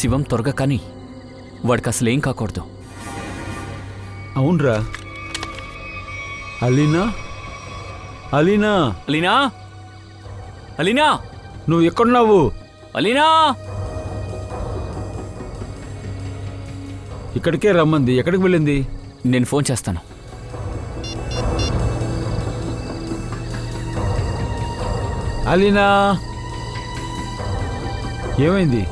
శివం త్వరగా కానీ వాడికి అసలేం కాకూడదు. అవునరా. అలీనా, అలీనా, అలీనా, అలీనా, నువ్వు ఎక్కడున్నావు? అలీనా, ఇక్కడికే రమ్మంది. ఎక్కడికి వెళ్ళింది? నేను ఫోన్ చేస్తాను. అలీనా, ఏమైంది?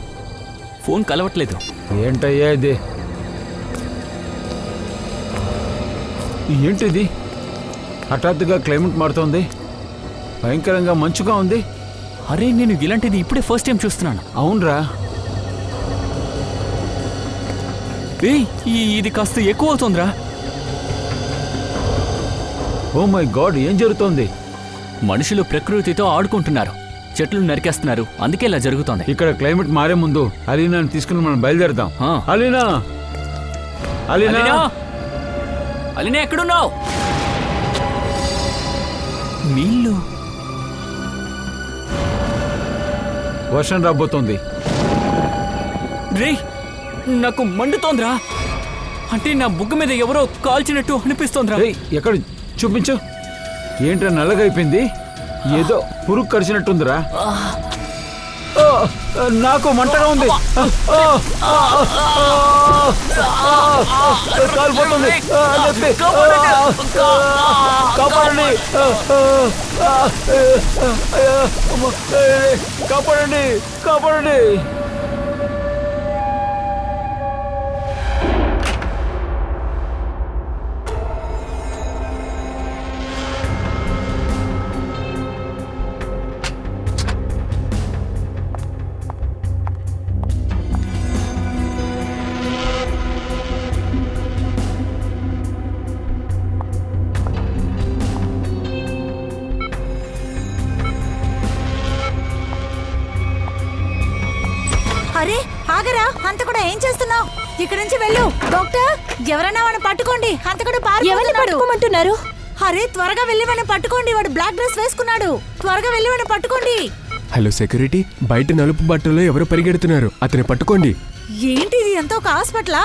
ఫోన్ కలవట్లేదు. ఏంటయ్యా ఇది? ఏంటిది? హఠాత్తుగా క్లైమేట్ మారుతోంది, భయంకరంగా మంచుగా ఉంది. అరే, నేను ఇలాంటిది ఇప్పుడే ఫస్ట్ టైం చూస్తున్నాను. అవునరా. ఏయ్, ఇది కాస్త ఎక్కువ అవుతుందిరా. ఓ మై గాడ్, ఏం జరుగుతోంది? మనుషులు ప్రకృతితో ఆడుకుంటున్నారు, చెట్లు నరికేస్తున్నారు, అందుకే ఇలా జరుగుతోంది. ఇక్కడ క్లైమేట్ మారే ముందు అలీనాని తీసుకుని మనం బయలుదేరదాం. అలీనా, అలీనా, అలీనా, ఎక్కడున్నావు? నీళ్ళు. వర్షం రాబోతోంది. రే, నాకు మండుతోందిరా. అంటే నా బుగ్గ మీద ఎవరో కాల్చినట్టు అనిపిస్తోందిరా. ఎక్కడ చూపించు. ఏంట్రా నల్లగా అయిపోయింది? ఏదో పురుగు కరిచినట్టుందిరా. నాకు మంటగా ఉంది. కాలిపోతుంది. కాపాడండి, కాపాడండి, కాపాడండి. అరే ఆగరా, అంత కూడా ఏం చేస్తున్నావు? ఇక్కడి నుంచి వెళ్ళు. డాక్టర్, ఎవరైనా వాడిని పట్టుకోండి. అంత కూడా పట్టుకోమంటున్నారు. అరే, త్వరగా వెళ్ళి వాడిని పట్టుకోండి. వాడు బ్లాక్ డ్రెస్ వేసుకున్నాడు. త్వరగా వెళ్ళి వాడిని పట్టుకోండి. హలో సెక్యూరిటీ, బయట నలుపు బట్టలో ఎవరు పరిగెడుతున్నారు, అతన్ని పట్టుకోండి. ఏంటిది? ఎంత ఒక హాస్పిటలా?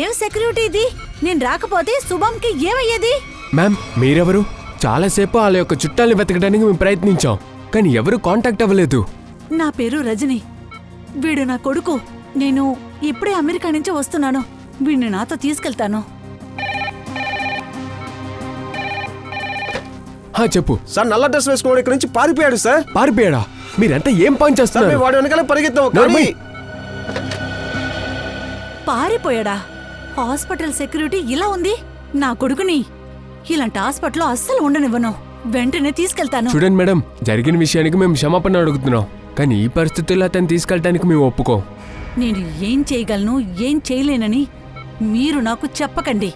ఏం సెక్యూరిటీ ఇది? నేను రాకపోతే శుభంకి ఏమయ్యేది? మ్యామ్, మీరెవరు? చాలాసేపు వాళ్ళ యొక్క చుట్టాల్ని వెతకడానికి మేము ప్రయత్నించాం, కానీ ఎవరు కాంటాక్ట్ అవ్వలేదు. నా పేరు రజని. వీడు నా కొడుకు. నేను ఇప్పుడే అమెరికా నుంచి వస్తున్నాను. వీడిని నాతో తీసుకెళ్తాను. చెప్పు సార్. నల్ల డ్రెస్ వేసుకోవడం ఇక్కడ నుంచి పారిపోయాడు సార్. పారిపోయాడా? మీరంతా ఏం పని చేస్తున్నారు? వాడు వెనకాల పరిగెత్తాం. పారిపోయాడా? హాస్పిటల్ సెక్యూరిటీ ఇలా ఉంది. నా కొడుకుని ఇలాంటి హాస్పిటల్లో అస్సలు ఉండనివ్వను. వెంటనే తీసుకెళ్తాను. చూడండి మేడం, జరిగిన విషయానికి మేము క్షమాపణ అడుగుతున్నాం, కానీ ఈ పరిస్థితుల్లో అతన్ని తీసుకెళ్ళడానికి మేము ఒప్పుకోం. నేను ఏం చేయగలను, ఏం చేయలేనని మీరు నాకు చెప్పకండి.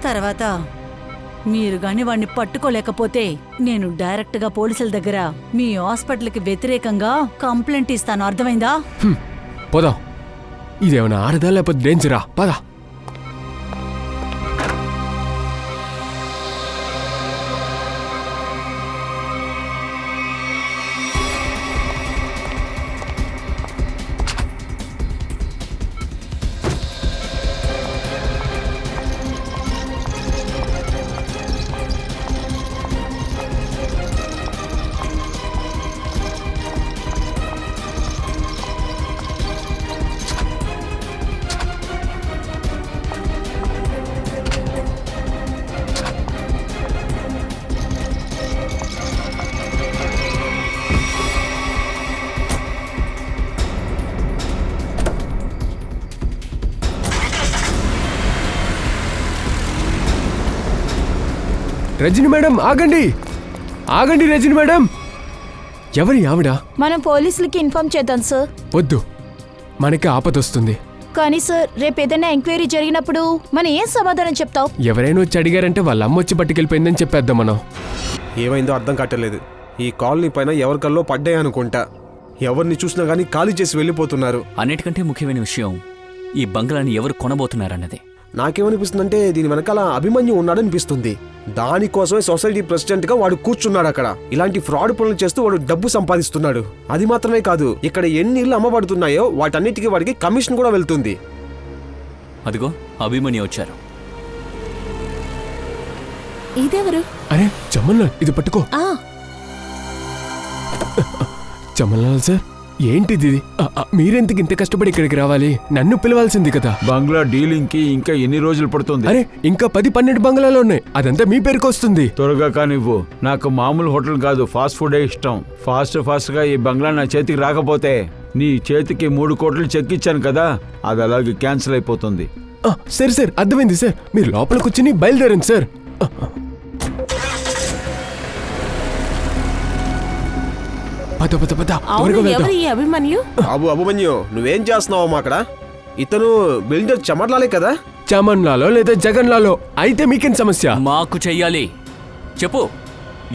తర్వాత మీరు గాని వాణ్ణి పట్టుకోలేకపోతే నేను డైరెక్ట్గా పోలీసుల దగ్గర మీ హాస్పిటల్కి వ్యతిరేకంగా కంప్లైంట్ ఇస్తాను. అర్థమైందా? పోదాం. ఇదేమన్నా ఆడదా లేకపోతే డేంజరా? పదా. రజని మేడం, ఆగండి, ఆగండి. రజని మేడం, ఎవరి ఆవిడ? మనం పోలీసులకి ఇన్ఫార్మ్ చేద్దాం సార్. వద్దు, మనకి ఆపదొస్తుంది. కానీ సార్, రేపు ఏదైనా ఎంక్వైరీ జరిగినప్పుడు మనం ఏం సమాధానం చెప్తావు? ఎవరైనా వచ్చి అడిగారంటే వాళ్ళ అమ్మ వచ్చి పట్టుకెళ్ళిపోయిందని చెప్పేద్దాం మనం. ఏమైందో అర్థం కావట్లేదు. ఈ కాలనీ పైన ఎవరికల్లో పడ్డాయనుకుంటా. ఎవరిని చూసినా గానీ ఖాళీ చేసి వెళ్ళిపోతున్నారు. అన్నిటికంటే ముఖ్యమైన విషయం, ఈ బంగ్లాని ఎవరు కొనబోతున్నారన్నదే. నాకేమనిపిస్తుందంటే దీని వెనకాల అభిమన్యు ఉన్నాడనిపిస్తుంది. దానికోసమే సొసైటీ ప్రెసిడెంట్ గా వాడు కూర్చున్నాడు అక్కడ. ఇలాంటి ఫ్రాడ్ పనులు చేస్తూ వాడు డబ్బు సంపాదిస్తున్నాడు. అది మాత్రమే కాదు, ఇక్కడ ఎన్ని ఇళ్ళు అమ్మబడుతున్నాయో వాటన్నిటికీ వాడికి కమిషన్ కూడా వెళ్తుంది. అదిగో అభిమన్యు వచ్చారు. ఇదెవరు? అరే చమన్లాల్, ఇది పట్టుకో. చమన్లాల్ సార్, ఏంటిది ఇది? మీరెందుకు ఇంత కష్టపడి ఇక్కడికి రావాలి? నన్ను పిలవాల్సింది కదా. బంగ్లా డీలింగ్ కి ఇంకా ఎన్ని రోజులు పడుతుంది? అరే ఇంకా 10-12 బంగ్లాలు ఉన్నాయి, అదంతా మీ పేరుకు వస్తుంది. త్వరగా కానివ్వు. నాకు మామూలు హోటల్ కాదు, ఫాస్ట్ ఫుడే ఇష్టం. ఫాస్ట్ గా ఈ బంగ్లా నా చేతికి రాకపోతే నీ చేతికి 3 కోట్లు చెక్ ఇచ్చాను కదా, అది అలాగే క్యాన్సిల్ అయిపోతుంది. సరే సార్, అర్థమైంది సార్. మీరు లోపల కూర్చుని బయలుదేరండి సార్. పద పద పద, త్వరగా వెళ్దాం. అభిమన్యు? అభిమన్యు, నువ్వేం చేస్తున్నావు అక్కడ? ఇతను బిల్డర్ చమర్లాలే కదా? చమన్లాలో లేదా జగన్లాలో అయితే మీకేం సమస్య? మాకు చెయ్యాలి. చెప్పు,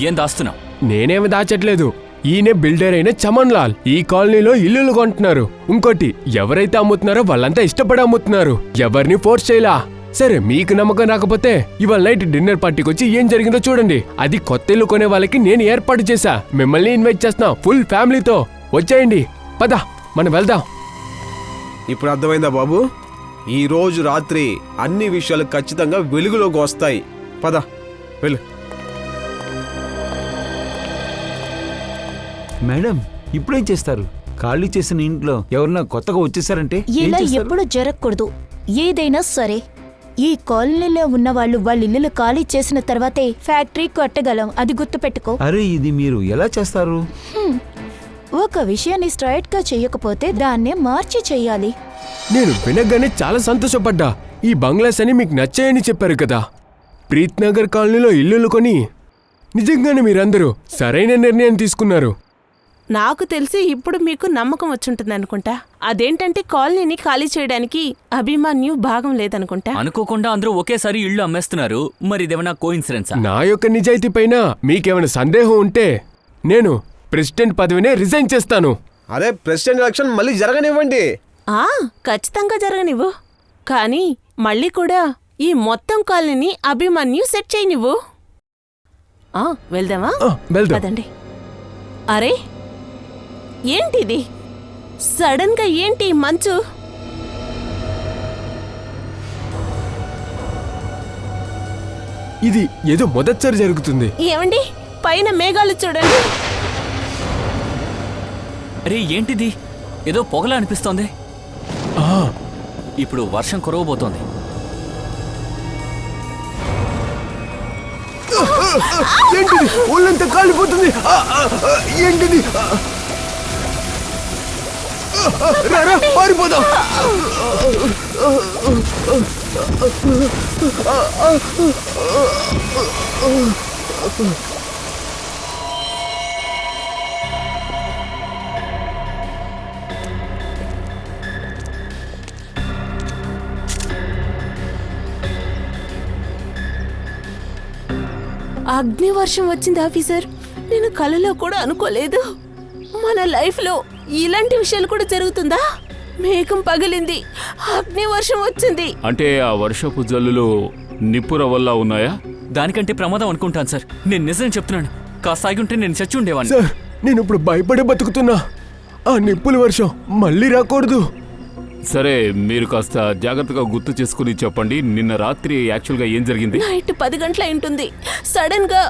ఏం దాస్తున్నావు? నేనేమి దాచట్లేదు. ఈయనే బిల్డర్ అయిన చమన్లాల్. ఈ కాలనీలో ఇల్లులు కొంటున్నారు. ఇంకోటి, ఎవరైతే అమ్ముతున్నారో వాళ్ళంతా ఇష్టపడి అమ్ముతున్నారు. ఎవరిని ఫోర్స్ చేయలా. సరే, మీకు నమ్మకం రాకపోతే ఇవాళ నైట్ డిన్నర్ పార్టీకి వచ్చి ఏం జరిగిందో చూడండి. అది కొత్త ఇల్లు కొనే వాళ్ళకి నేను ఏర్పాటు చేశా. మిమ్మల్ని ఇన్వైట్ చేస్తున్నా, ఫుల్ ఫ్యామిలీతో వచ్చేయండి. పద, మనం వెళ్దాం. ఇప్పుడు అర్థమైందా బాబు? ఈ రోజు రాత్రి అన్ని విషయాలు ఖచ్చితంగా వెలుగులోకి వస్తాయి. పద వెళ్ళు. మేడం, ఇప్పుడేం చేస్తారు? ఖాళీ చేసిన ఇంట్లో ఎవరన్నా కొత్తగా వచ్చేసారంటే ఏం ఇలా చేస్తారు? ఎప్పుడు జరగకూడదు. ఏదైనా సరే ఈ కాలనీలో ఉన్న వాళ్ళు వాళ్ళ ఇల్లులు ఖాళీ చేసిన తర్వాతే ఫ్యాక్టరీ కట్టగలం. అది గుర్తుపెట్టుకో. అరే, ఇది మీరు ఎలా చేస్తారు? ఒక విషయాన్ని స్ట్రైట్ గా చెయ్యకపోతే దాన్నే మార్చి చెయ్యాలి. నేను వినగానే చాలా సంతోషపడ్డా. ఈ బంగ్లాస్ అని మీకు నచ్చాయని చెప్పారు కదా. ప్రీత్ నగర్ కాలనీలో ఇల్లులు కొని నిజంగానే మీరందరూ సరైన నిర్ణయం తీసుకున్నారు. నాకు తెలిసి ఇప్పుడు మీకు నమ్మకం వచ్చుంటుంది అనుకుంటా. అదేంటంటే కాలనీని ఖాళీ చేయడానికి అభిమన్యు భాగం లేదనుకుంటా. అనుకోకుండా అందరూ ఒకేసారి ఇళ్ళు అమ్మేస్తున్నారు. మరి ఇదేమన్నా కోఇన్సిడెన్సా? నా యొక్క నిజాయితీ పైన మీకేమైనా సందేహం ఉంటే నేను ప్రెసిడెంట్ పదవినే రిజైన్ చేస్తాను. అదే ప్రెసిడెంట్ ఎలక్షన్ మళ్ళీ జరగనివ్వండి. ఖచ్చితంగా జరగనివ్వు. కానీ మళ్ళీ కూడా ఈ మొత్తం కాలనీని అభిమన్యు సెట్ చేయనివ్వు. వెళ్దామా? వెళ్దాం. పదండి. అరే, ఏంటిది? సడన్ గా ఏంటి ఈ మంచు? ఇది ఏదో మొదటిసారి జరుగుతుంది. ఏమండి, పైన మేఘాలు చూడండి. అరే ఏంటిది? ఏదో పొగలా అనిపిస్తోంది. ఇప్పుడు వర్షం కురవబోతోంది. ఏంటిది? ఒళ్ళంతా కాలిపోతుంది. ఏంటిది? రారా, పారిపోదాం. అగ్నివర్షం వచ్చింది ఆఫీసర్. నేను కలలో కూడా అనుకోలేదు. మన లైఫ్లో ఇలాంటి విషయాలు కూడా జరుగుతుందా? మేఘం పగిలింది, అగ్నివర్షం వచ్చింది. అంటే ఆ వర్షపు జల్లులు నిప్పుర వల్ల ఉన్నాయా? దానికంటే ప్రమాదం అనుకుంటాను సార్. నేను నిజం చెప్తున్నాను. కాస్త ఆగి ఉంటే నేను చచ్చి ఉండేవాడిని. సార్, నేను ఇప్పుడు భయపడే బతుకుతున్నా. ఆ నిప్పుల వర్షం మళ్ళీ రాకూడదు. సరే, మీరు కాస్త జాగ్రత్తగా గుర్తు చేసుకుని చెప్పండి. నిన్న రాత్రి యాక్చువల్గా ఏం జరిగింది? నైట్ 10 గంటల అయింటుంది. సడన్ గా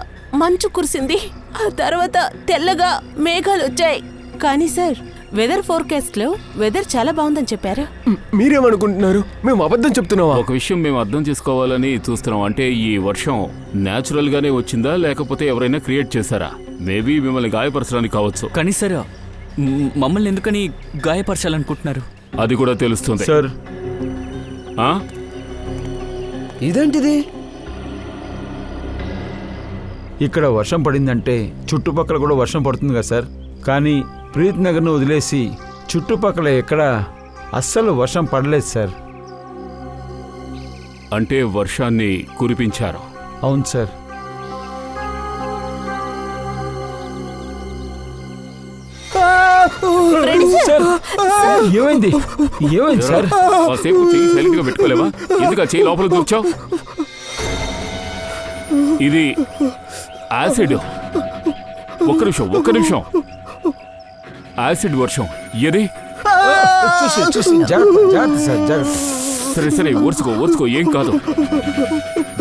మంచు కురిసింది. ఆ తర్వాత తెల్లగా మేఘాలు వచ్చాయి. కానీ సార్, వెదర్ ఫోర్కాస్ట్ లో వెదర్ చాలా బాగుందని చెప్పారు. మీరేమనుకుంటున్నారు? మేము అబద్ధం చెప్తున్నావా? ఒక విషయం మేము అర్థం చేసుకోవాలని చూస్తున్నాం. అంటే ఈ వర్షం న్యాచురల్ గానే వచ్చిందా, లేకపోతే ఎవరైనా క్రియేట్ చేశారా? మేబీ మిమ్మల్ని గాయపరచడానికి కావచ్చు. కానీ సార్, మమ్మల్ని ఎందుకని గాయపరచాలనుకుంటున్నారు? అది కూడా తెలుస్తుంది సార్. ఇదేంటిది? ఇక్కడ వర్షం పడిందంటే చుట్టుపక్కల కూడా వర్షం పడుతుంది కదా సార్. కానీ ప్రీత్ నగర్ను వదిలేసి చుట్టుపక్కల ఎక్కడ అస్సలు వర్షం పడలేదు సార్. అంటే వర్షాన్ని కురిపించారు. అవును సార్. రండి సార్. సార్ ఏమైంది ఏమైంది సార్? కాసేపు చెయ్యి సైలెంట్ గా పెట్టుకోలేవా? ఎందుకు ఆ చెయ్యి లోపల దూర్చావు? ఇది యాసిడ్. ఒక్క నిమిషం. యాసిడ్ వర్షం. ఏది? చూసి జాగ్రత్త సార్, జాగ్రత్త. సరే ఓర్చుకో, ఏం కాదు.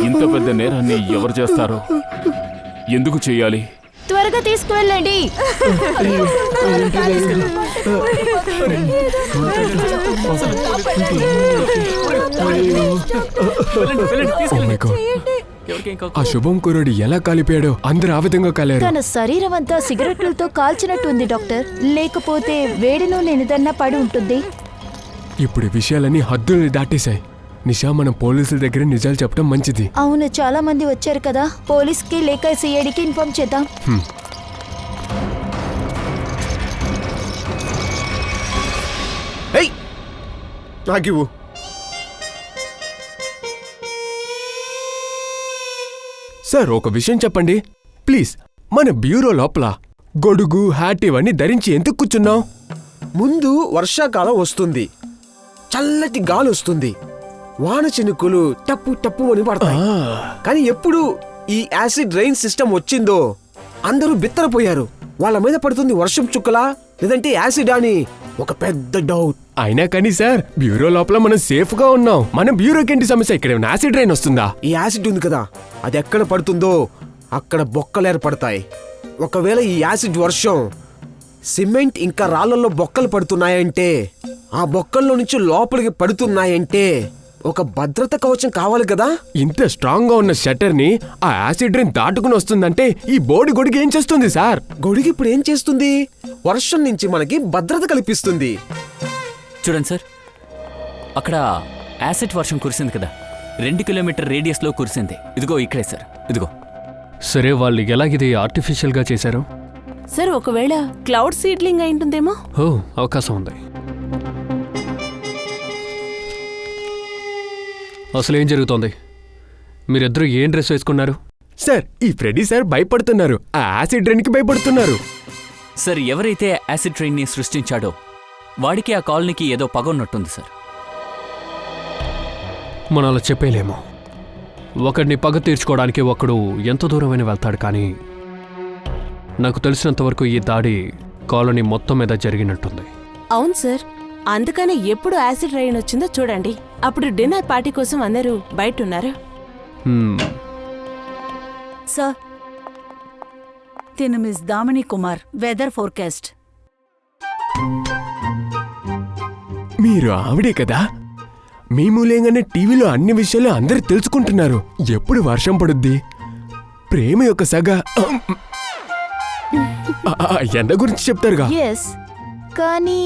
ఇంత పెద్ద నేరాన్ని ఎవరు చేస్తారో, ఎందుకు చేయాలి? త్వరగా తీసుకువెళ్ళండి. Oh my God. ఆ శుభం కుర్రాడు ఎలా కాలిపోయాడో అందరూ ఆ విధంగా కాలేరు. తన శరీరం అంతా సిగరెట్లతో కాల్చినట్టుంది డాక్టర్. లేకపోతే వేడిలో లేనిదన్నా పడి ఉంటుంది. ఇప్పుడు ఈ విషయాలన్నీ హద్దుల్ని దాటేశాయి. నిషా, మనం పోలీసుల దగ్గర నిజాలు చెప్పడం మంచిది. అవును, చాలా మంది వచ్చారు కదా. పోలీస్కి లేక సిఐడికి ఇన్ఫార్మ్ చేద్దాం. నాకివ్వు. సార్, ఒక విషయం చెప్పండి ప్లీజ్. మన బ్యూరో లోపల గొడుగు, హ్యాట్ ఇవన్నీ ధరించి ఎందుకు కూర్చున్నావు? ముందు వర్షాకాలం వస్తుంది, చల్లటి గాలి వస్తుంది, వాన చినుకులు టప్పు టప్పు అని పడతాయి. కానీ ఎప్పుడు ఈ యాసిడ్ రైన్ సిస్టమ్ వచ్చిందో అందరూ బిత్తరపోయారు. వాళ్ళ మీద పడుతుంది వర్షం చుక్కలా లేదంటే యాసిడ్ అని ఒక పెద్ద డౌట్. అయినా కానీ సార్, బ్యూరో లోపల మనం సేఫ్ గా ఉన్నాం. మన బ్యూరోకి ఏంటి సమస్య? ఇక్కడ ఏమైనా యాసిడ్ రైన్ వస్తుందా? ఈ యాసిడ్ ఉంది కదా, అది ఎక్కడ పడుతుందో అక్కడ బొక్కలు ఏర్పడతాయి. ఒకవేళ ఈ యాసిడ్ వర్షం సిమెంట్ ఇంకా రాళ్లలో బొక్కలు పడుతున్నాయంటే, ఆ బొక్కల్లో నుంచి లోపలికి పడుతున్నాయంటే ఒక భద్రత కవచం కావాలి కదా. ఇంత స్ట్రాంగ్ గా ఉన్న షట్టర్ ని ఆ యాసిడ్ రైన్ దాటుకుని వస్తుందంటే ఈ బోర్డు గొడుగు ఏం చేస్తుంది సార్? గొడుగు ఇప్పుడు ఏం చేస్తుంది? వర్షం నుంచి మనకి భద్రత కల్పిస్తుంది. చూడండి సార్, అక్కడ యాసిడ్ వర్షం కురిసింది కదా, 2 కిలోమీటర్ రేడియస్ లో కురిసింది. ఇదిగో ఇక్కడే సార్, ఇదిగో. సరే, వాళ్ళు ఎలాగిది ఆర్టిఫిషియల్ గా చేశారు? సార్, ఒకవేళ క్లౌడ్ సీడ్లింగ్ అయి ఉంటుందేమో. ఓ, అవకాశం ఉంది. అసలు ఏం జరుగుతోంది? మీరిద్దరూ ఏం డ్రెస్ వేసుకున్నారు? సార్, ఈ ఫ్రెడీ సార్ భయపడుతున్నారు. ఆ యాసిడ్ రైన్ కి భయపడుతున్నారు. సార్, ఎవరైతే యాసిడ్ ట్రైన్ని సృష్టించాడో వాడికి ఆ కాలనీకి ఏదో పగ ఉన్నట్టుంది సార్. మనం అలా చెప్పేలేమో. ఒకడిని పగ తీర్చుకోవడానికి ఒకడు ఎంత దూరమైనా వెళ్తాడు, కానీ నాకు తెలిసినంతవరకు ఈ దాడి కాలనీ మొత్తం మీద జరిగినట్టుంది. అవును సార్, అందుకనే ఎప్పుడు యాసిడ్ రైన్ వచ్చిందో చూడండి. అప్పుడు డిన్నర్ పార్టీ కోసం అందరూ బయట ఉన్నారు. సార్, తిను miss Damini Kumar, weather forecast. మీరు ఆవిడే కదా? మీ మూలంగానే టీవీలో అన్ని విషయాలు అందరూ తెలుసుకుంటున్నారు. ఎప్పుడు వర్షం పడుద్ది, ప్రేమ యొక్క సగ ఎండ గురించి చెప్తారుగా. ఎస్, కానీ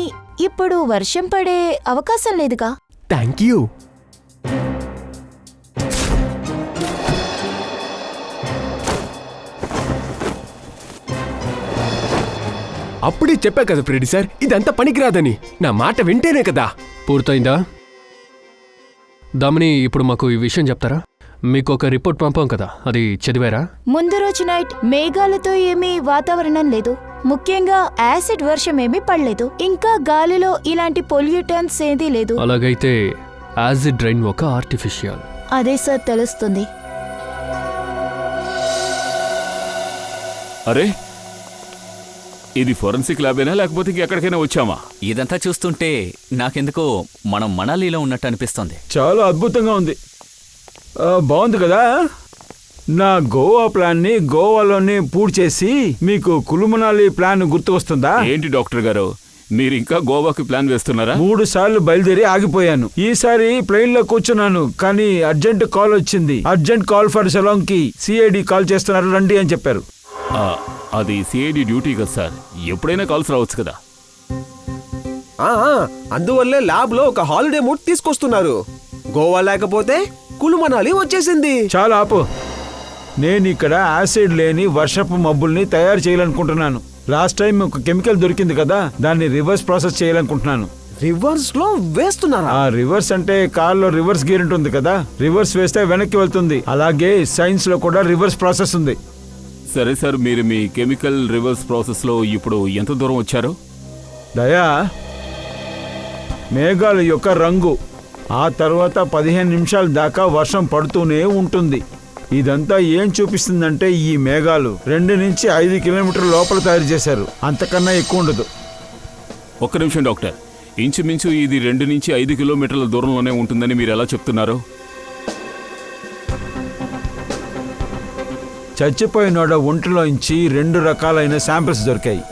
ఇప్పుడు వర్షం పడే అవకాశం లేదుగా. Thank you. అప్పుడే చెప్పా కదా ఫ్రెడీ సార్, ఇదంతా పనికిరాదని. నా మాట వింటేనే కదా. పూర్తయిందా? దామిని, ఇప్పుడు మాకు ఈ విషయం చెప్తారా? మీకు ఒక రిపోర్ట్ పంపాం కదా, అది చదివారా? ముందు రోజు నైట్ మేఘాలతో ఏమీ వాతావరణం లేదు. ముఖ్యంగా యాసిడ్ వర్షం ఏమీ పడలేదు. ఇంకా గాలిలో ఇలాంటి పొల్యూటన్స్ ఏదీ లేదు. అలాగైతే యాసిడ్ రైన్ ఒక ఆర్టిఫిషియల్. అదే సార్ తెలుస్తుంది. అరే, ఇది ఫోరెన్సిక్ ల్యాబేనా లేకపోతే ఎక్కడికైనా వచ్చామా? ఇదంతా చూస్తుంటే నాకెందుకో మనం మనాలిలో ఉన్నట్టు అనిపిస్తోంది. చాలా అద్భుతంగా ఉంది. బాగుంది కదా. నా గోవా ప్లాన్ని గోవాలోనే పూర్తి చేసి మీకు కులుమనాలి ప్లాన్ గుర్తుకొస్తుందా? ఏంటి డాక్టర్ గారు, మీరు ఇంకా గోవాకి ప్లాన్ వేస్తున్నారా? 3 సార్లు బయలుదేరి ఆగిపోయాను. ఈసారి ప్లేన్ లో కూర్చున్నాను, కానీ అర్జెంట్ కాల్ వచ్చింది. అర్జెంట్ కాల్ ఫర్ సెలాంగ్ కి సిఐడి కాల్ చేస్తున్నారు, రండి అని చెప్పారు. అది సిఐడి డ్యూటీ కదా సార్, ఎప్పుడైనా కాల్స్ రావచ్చు కదా. అందువల్లే ల్యాబ్ లో ఒక హాలిడే మూడ్ తీసుకొస్తున్నారు. గోవా లేకపోతే కులుమనాలి వచ్చేసింది. చాలా ఆపు. నేను ఇక్కడ యాసిడ్ లేని వర్షపు మబ్బుల్ని తయారు చేయాలనుకుంటున్నాను. లాస్ట్ టైం ఒక కెమికల్ దొరికింది కదా, దాన్ని రివర్స్ ప్రాసెస్ చేయాలనుకుంటున్నాను. రివర్స్ లో వేస్తున్నారా? రివర్స్ అంటే కార్లో రివర్స్ గేర్ ఉంటుంది కదా, రివర్స్ వేస్తే వెనక్కి వెళ్తుంది. అలాగే సైన్స్ లో కూడా రివర్స్ ప్రాసెస్ ఉంది. సరే సార్, మీరు మీ కెమికల్ రివర్స్ ప్రాసెస్ లో ఇప్పుడు ఎంత దూరం వచ్చారు? దయా, మేఘాల యొక్క రంగు. ఆ తర్వాత 15 నిమిషాల దాకా వర్షం పడుతూనే ఉంటుంది. ఇదంతా ఏం చూపిస్తుందంటే ఈ మేఘాలు 2 నుంచి 5 కిలోమీటర్ల లోపల తయారు చేశారు, అంతకన్నా ఎక్కువ ఉండదు. ఒక్క నిమిషం డాక్టర్, ఇంచుమించు ఇది 2 నుంచి 5 కిలోమీటర్ల దూరంలోనే ఉంటుందని మీరు ఎలా చెప్తున్నారు? చచ్చిపోయినోడ ఒంటిలోంచి 2 రకాలైన శాంపిల్స్ దొరికాయి.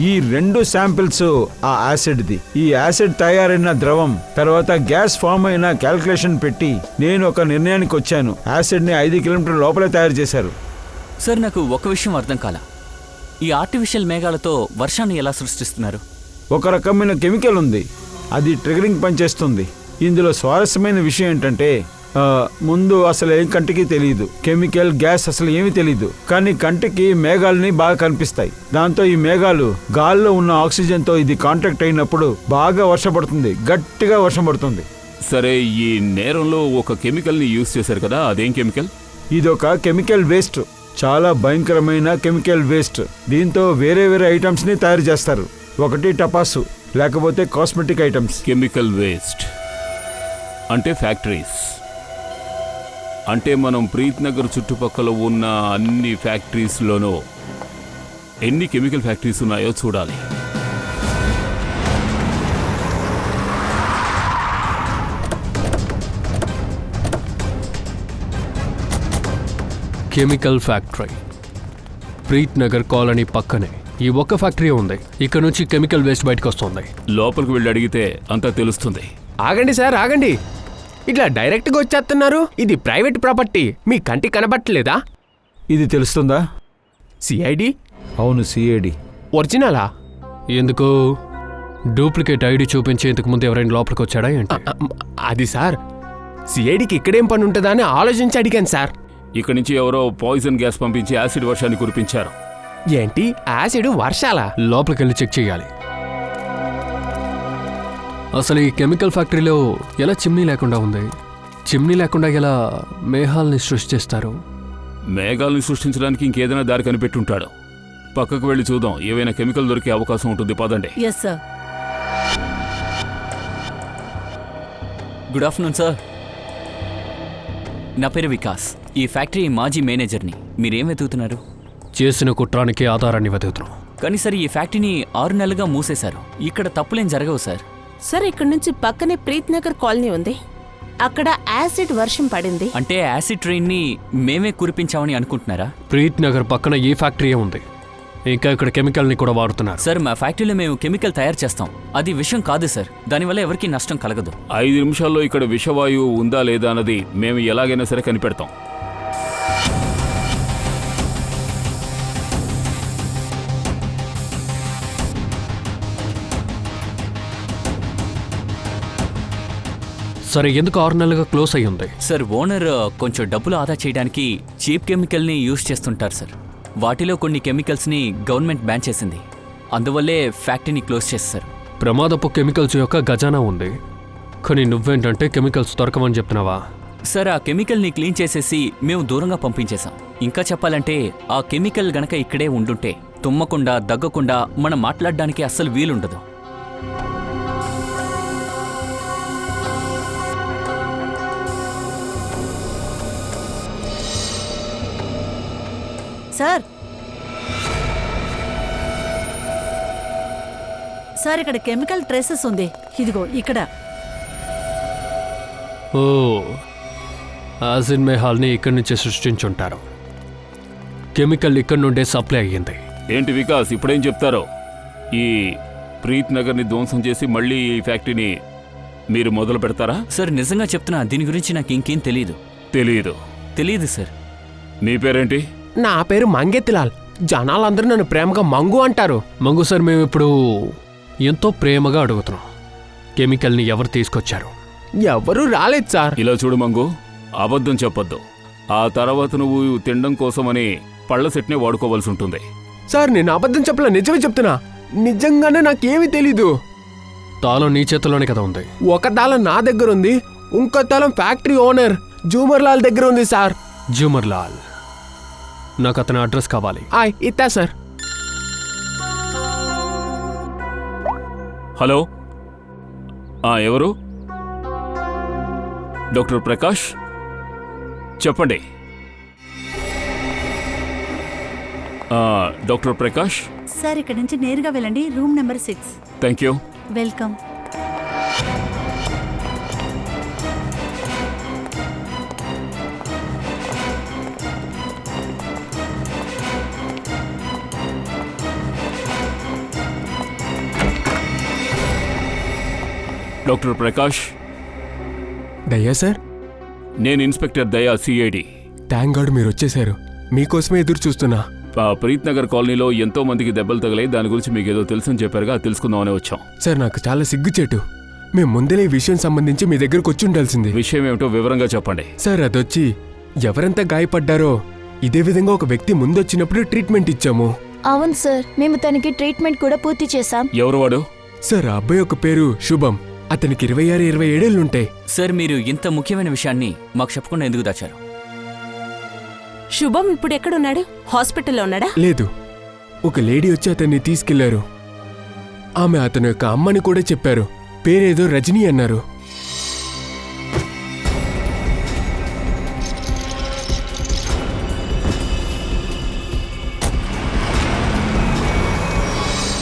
ఈ 2 శాంపిల్స్ ఆ యాసిడ్ది. ఈ యాసిడ్ తయారైన ద్రవం తర్వాత గ్యాస్ ఫామ్ అయిన క్యాల్కులేషన్ పెట్టి నేను ఒక నిర్ణయానికి వచ్చాను. యాసిడ్ని 5 కిలోమీటర్ల లోపలే తయారు చేశారు. సార్, నాకు ఒక విషయం అర్థం కాల. ఈ ఆర్టిఫిషియల్ మేఘాలతో వర్షాన్ని ఎలా సృష్టిస్తున్నారు? ఒక రకమైన కెమికల్ ఉంది, అది ట్రిగరింగ్ పనిచేస్తుంది. ఇందులో స్వారస్యమైన విషయం ఏంటంటే ముందు అసలు ఏం కంటికి తెలియదు, కెమికల్ గ్యాస్ అసలు ఏమీ తెలియదు. కానీ కంటికి మేఘాలని బాగా కనిపిస్తాయి. దాంతో ఈ మేఘాలు గాల్లో ఉన్న ఆక్సిజన్తో ఇది కాంటాక్ట్ అయినప్పుడు బాగా వర్షం పడుతుంది, గట్టిగా వర్షం పడుతుంది. సరే, ఈ నేరంలో ఒక కెమికల్ని యూజ్ చేశారు కదా, అదేం కెమికల్? ఇదొక కెమికల్ వేస్ట్, చాలా భయంకరమైన కెమికల్ వేస్ట్. దీంతో వేరే వేరే ఐటమ్స్ని తయారు చేస్తారు. ఒకటి టపాసు, లేకపోతే కాస్మెటిక్ ఐటమ్స్. కెమికల్ వేస్ట్ అంటే ఫ్యాక్టరీస్. అంటే మనం ప్రీత్ నగర్ చుట్టుపక్కల ఉన్న అన్ని ఫ్యాక్టరీస్లోనూ ఎన్ని కెమికల్ ఫ్యాక్టరీస్ ఉన్నాయో చూడాలి. Chemical factory Preet Nagar colony పక్కనే ఈ ఒక్క ఫ్యాక్టరీ ఉంది. ఇక్కడ నుంచి కెమికల్ వేస్ట్ బయటకు వస్తుంది. లోపలికి వెళ్ళి అడిగితే అంతా తెలుస్తుంది. ఆగండి సార్, ఆగండి. ఇట్లా డైరెక్ట్గా వచ్చేస్తున్నారు. ఇది ప్రైవేట్ ప్రాపర్టీ, మీ కంటికి కనబట్టలేదా? ఇది తెలుస్తుందా? సిఐడి? అవును, సిఐడి. ఒరిజినలా? ఎందుకు డూప్లికేట్ ఐడి చూపించి ఇంతకు ముందు ఎవరైనా లోపలికి వచ్చాడా ఏంటి? అది సార్, సిఐడికి ఇక్కడేం పని ఉంటుందా అని ఆలోచించి అడిగాను సార్. ఇక్కడి నుంచి ఎవరో పాయిజన్ గ్యాస్ పంపించి యాసిడ్ వర్షాన్ని కురిపించారు. ఏంటి యాసిడ్ వర్షాలా? లోపలికి వెళ్ళి చెక్ చేయాలి. అసలు ఈ కెమికల్ ఫ్యాక్టరీలో ఎలా చిమ్నీ లేకుండా ఉంది? చిమ్నీ లేకుండా ఎలా మేఘాలని సృష్టిస్తారు? మేఘాలను సృష్టించడానికి ఇంకేదైనా దారి కనిపెట్టుంటాడు. పక్కకు వెళ్ళి చూద్దాం, ఏవైనా కెమికల్ దొరికే అవకాశం ఉంటుంది. పదండి. Yes sir. Good afternoon sir. నా పేరు వికాస్, ఈ ఫ్యాక్టరీ మాజీ మేనేజర్ని. మీరేం వెతుకుతున్నారు? చేసిన కుట్రానికి ఆధారాన్ని వెతుకుతున్నాం. కానీ సార్, ఈ ఫ్యాక్టరీని 6 నెలలుగా మూసేశారు. ఇక్కడ తప్పులేం జరగవు సార్. సార్, ఇక్కడ నుంచి పక్కనే ప్రీత్ నగర్ కాలనీ ఉంది. అక్కడ యాసిడ్ వర్షం పడింది. అంటే యాసిడ్ ట్రైన్ని మేమే కురిపించామని అనుకుంటున్నారా? ప్రీత్ నగర్ పక్కన ఈ ఫ్యాక్టరీయే ఉంది. ఇంకా ఇక్కడ కెమికల్ని కూడా వాడుతున్నారు. సార్, మా ఫ్యాక్టరీలో మేము కెమికల్ తయారు చేస్తాం. అది విషం కాదు సార్. దానివల్ల ఎవరికీ నష్టం కలగదు. 5 నిమిషాల్లో ఇక్కడ విషవాయువు ఉందా లేదా అన్నది మేము ఎలాగైనా సరే కనిపెడతాం. సరే, ఎందుకు 6 నెలలుగా క్లోజ్ అయ్యి ఉంది? సార్, ఓనర్ కొంచెం డబ్బులు ఆదా చేయడానికి చీప్ కెమికల్ని యూజ్ చేస్తుంటారు సార్. వాటిలో కొన్ని కెమికల్స్ని గవర్నమెంట్ బ్యాన్ చేసింది. అందువల్లే ఫ్యాక్టరీని క్లోజ్ చేస్తారు. ప్రమాదపు కెమికల్స్ యొక్క ఖజానా ఉంది. కానీ నువ్వేంటంటే కెమికల్స్ దొరకమని చెప్తున్నావా? సార్, ఆ కెమికల్ని క్లీన్ చేసేసి మేము దూరంగా పంపించేశాం. ఇంకా చెప్పాలంటే ఆ కెమికల్ గనక ఇక్కడే ఉండుంటే తుమ్మకుండా దగ్గకుండా మనం మాట్లాడడానికి అస్సలు వీలుండదు. సార్, సార్, ఇక్కడ కెమికల్ ట్రేసెస్ ఉంది. ఇదిగో ఇక్కడ. ఓ, యాసిడ్ మేఘాల్ని ఇక్కడి నుంచే సృష్టించుంటారు. కెమికల్ ఇక్కడి నుండే సప్లై అయ్యింది. ఏంటి వికాస్, ఇప్పుడేం చెప్తారో? ఈ ప్రీత్ నగర్ని ధ్వంసం చేసి మళ్ళీ ఈ ఫ్యాక్టరీని మీరు మొదలు పెడతారా? సార్, నిజంగా చెప్తున్నా, దీని గురించి నాకు ఇంకేం తెలియదు. తెలియదు సార్. మీ పేరేంటి? నా పేరు మంగెత్తిలాల్. జనాలందరూ నన్ను ప్రేమగా మంగు అంటారు. మంగు సార్, మేము ఇప్పుడు ఎంతో ప్రేమగా అడుగుతున్నాం, కెమికల్ని ఎవరు తీసుకొచ్చారు? ఎవరూ రాలేదు సార్. ఇలా చూడు మంగు, అబద్ధం చెప్పొద్దు. ఆ తర్వాత నువ్వు తినడం కోసమని పళ్ళ సెట్నే వాడుకోవాల్సి ఉంటుంది. సార్, నేను అబద్ధం చెప్పలే, నిజమే చెప్తున్నా. నిజంగానే నాకేమీ తెలీదు. తాళం నీ చేతిలోనే కదా ఉంది. ఒక తాళం నా దగ్గర ఉంది, ఇంకో తాళం ఫ్యాక్టరీ ఓనర్ జూమర్ లాల్ దగ్గర ఉంది సార్. జూమర్ లాల్, నాకు అతని అడ్రస్ కావాలి. ఇత్తా సార్. హలో, ఎవరు? డాక్టర్ ప్రకాష్ చెప్పండి. డాక్టర్ ప్రకాష్. సార్ ఇక్కడ నుంచి నేరుగా వెళ్ళండి, room number 6. Thank you. Welcome. Doctor Prakash. Daya sir? నేను inspector Daya, CID. Thank God మీరు వచ్చేశారు. మీకోసమే ఎదురు చూస్తున్నా. ప్రీత్ నగర్ కాలనీలో ఎంతో మందికి దెబ్బలు తగిలాయి. దాని గురించి మీకు ఏదో తెలుసని చెప్పారుగా, తెలుసుకుందామని వచ్చాం. సార్ నాకు చాలా సిగ్గుచేటు. మేము ముందే ఈ విషయం సంబంధించి మీ దగ్గరకు వచ్చి ఉండాల్సింది. విషయం ఏమిటో వివరంగా చెప్పండి. సార్ అదొచ్చి ఎవరంతా గాయపడ్డారో ఇదే విధంగా ఒక వ్యక్తి ముందొచ్చినప్పుడు ట్రీట్మెంట్ ఇచ్చాము. అవును సార్, మేము తనకి ట్రీట్మెంట్ కూడా పూర్తి చేశాం. ఎవరు వాడు? సార్ ఆ అబ్బాయి ఒక పేరు శుభం. అతనికి 26-27 ఉంటాయి. సార్ మీరు ఇంత ముఖ్యమైన విషయాన్ని మాకు చెప్పకుండా ఎందుకు దాచారు? శుభం ఇప్పుడు ఎక్కడున్నాడు? హాస్పిటల్లో ఉన్నాడా? లేదు, ఒక లేడీ వచ్చి అతన్ని తీసుకెళ్లారు. ఆమె అతని యొక్క అమ్మని కూడా చెప్పారు. పేరేదో రజనీ అన్నారు.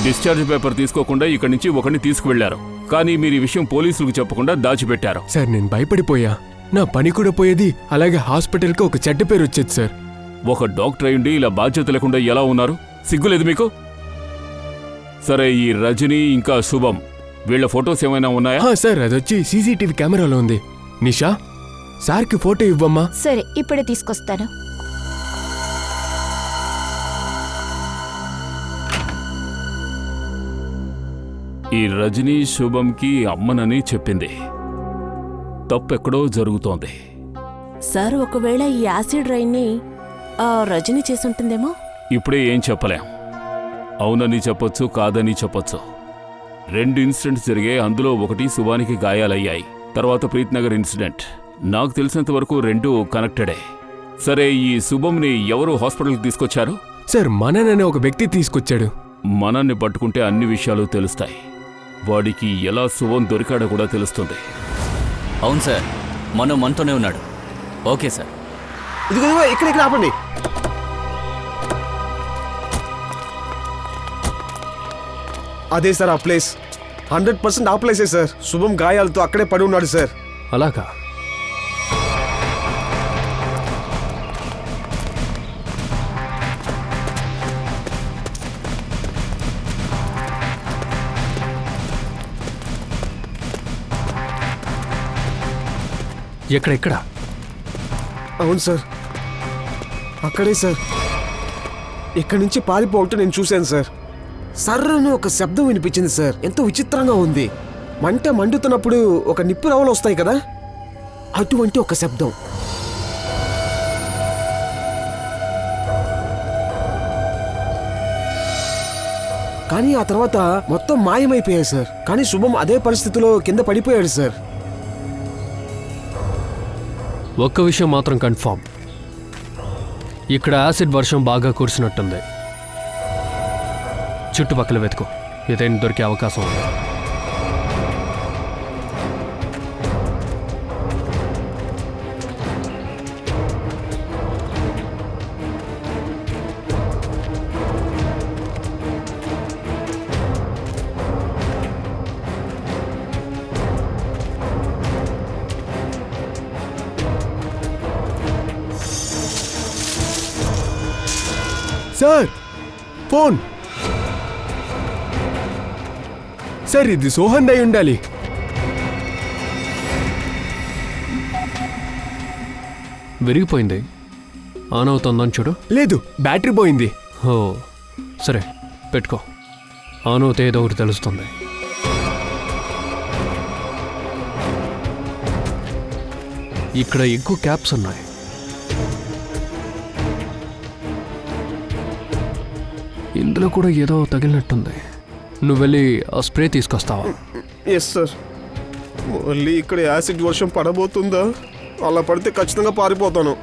డిశ్చార్జ్ పేపర్ తీసుకోకుండా ఇక్కడి నుంచి ఒకరిని తీసుకువెళ్లారు. కానీ మీరు ఈ విషయం పోలీసులకు చెప్పకుండా దాచిపెట్టారు. సార్ నేను భయపడిపోయా. నా పని కూడా పోయేది, అలాగే హాస్పిటల్కి ఒక చెడ్డ పేరు వచ్చేది సార్. ఒక డాక్టర్ అయ్యుండి ఇలా బాధ్యత లేకుండా ఎలా ఉన్నారు? సిగ్గులేదు మీకు? సరే, ఈ రజనీ ఇంకా శుభం వీళ్ళ ఫొటోస్ ఏమైనా ఉన్నాయా? సార్ అదొచ్చి సీసీటీవీ కెమెరాలో ఉంది. నిషా, సార్కి ఫోటో ఇవ్వమ్మా. సరే, ఇప్పుడే తీసుకొస్తాను. ఈ రజనీ శుభంకి అమ్మనని చెప్పింది. తప్పెక్కడో జరుగుతోంది. సార్ ఒకవేళ ఈ యాసిడ్ రైన్ని రజని చేసుంటుందేమో. ఇప్పుడే ఏం చెప్పలేం. అవునని చెప్పొచ్చు, కాదని చెప్పొచ్చు. 2 ఇన్సిడెంట్స్ జరిగాయి. అందులో ఒకటి శుభానికి గాయాలయ్యాయి. తర్వాత ప్రీత్ నగర్ ఇన్సిడెంట్. నాకు తెలిసినంత వరకు 2 కనెక్టెడే. సరే, ఈ శుభంని ఎవరు హాస్పిటల్కి తీసుకొచ్చారు? సార్ మనన్ అనే ఒక వ్యక్తి తీసుకొచ్చాడు. మనల్ని పట్టుకుంటే అన్ని విషయాలు తెలుస్తాయి. వాడికి ఎలా శుభం దొరికాడో కూడా తెలుస్తుంది. అవును సార్, మనతోనే ఉన్నాడు. Okay sir. ఇదిగో ఇక్కడ ఆపండి. అదే సార్ ఆ ప్లేస్. 100% ఆ ప్లేసే సార్. శుభం గాయాలతో అక్కడే పడి ఉన్నాడు సార్. అలాగా? ఎక్కడ? అవును సార్, అక్కడే సార్. ఇక్కడి నుంచి పారిపోవటం నేను చూశాను సార్. సర్రని ఒక శబ్దం వినిపించింది సార్. ఎంతో విచిత్రంగా ఉంది. మంట మండుతున్నప్పుడు ఒక నిప్పు రవ్వలు వస్తాయి కదా, అటువంటి ఒక శబ్దం. కానీ ఆ తర్వాత మొత్తం మాయమైపోయాయి సార్. కానీ శుభం అదే పరిస్థితిలో కింద పడిపోయాడు సార్. ఒక్క విషయం మాత్రం కన్ఫర్మ్, ఇక్కడ యాసిడ్ వర్షం బాగా కురిసినట్టుంది. చుట్టుపక్కల వెతుకు, ఏదైనా దొరికే అవకాశం ఉంది. Sir phone. సార్ ఇది సోహన్ అయి ఉండాలి. విరిగిపోయింది. ఆన్ అవుతుందని చూడు. లేదు, బ్యాటరీ పోయింది. ఓ సరే, పెట్టుకో. ఆన్ అవుతే ఏదో ఒకటి తెలుస్తుంది. ఇక్కడ ఎక్కువ క్యాప్స్ ఉన్నాయి. ఇందులో కూడా ఏదో తగిలినట్టుంది. నువ్వు వెళ్ళి ఆ స్ప్రే తీసుకొస్తావా? Yes sir. మళ్ళీ ఇక్కడ యాసిడ్ వర్షం పడబోతుందా? అలా పడితే ఖచ్చితంగా పారిపోతాను.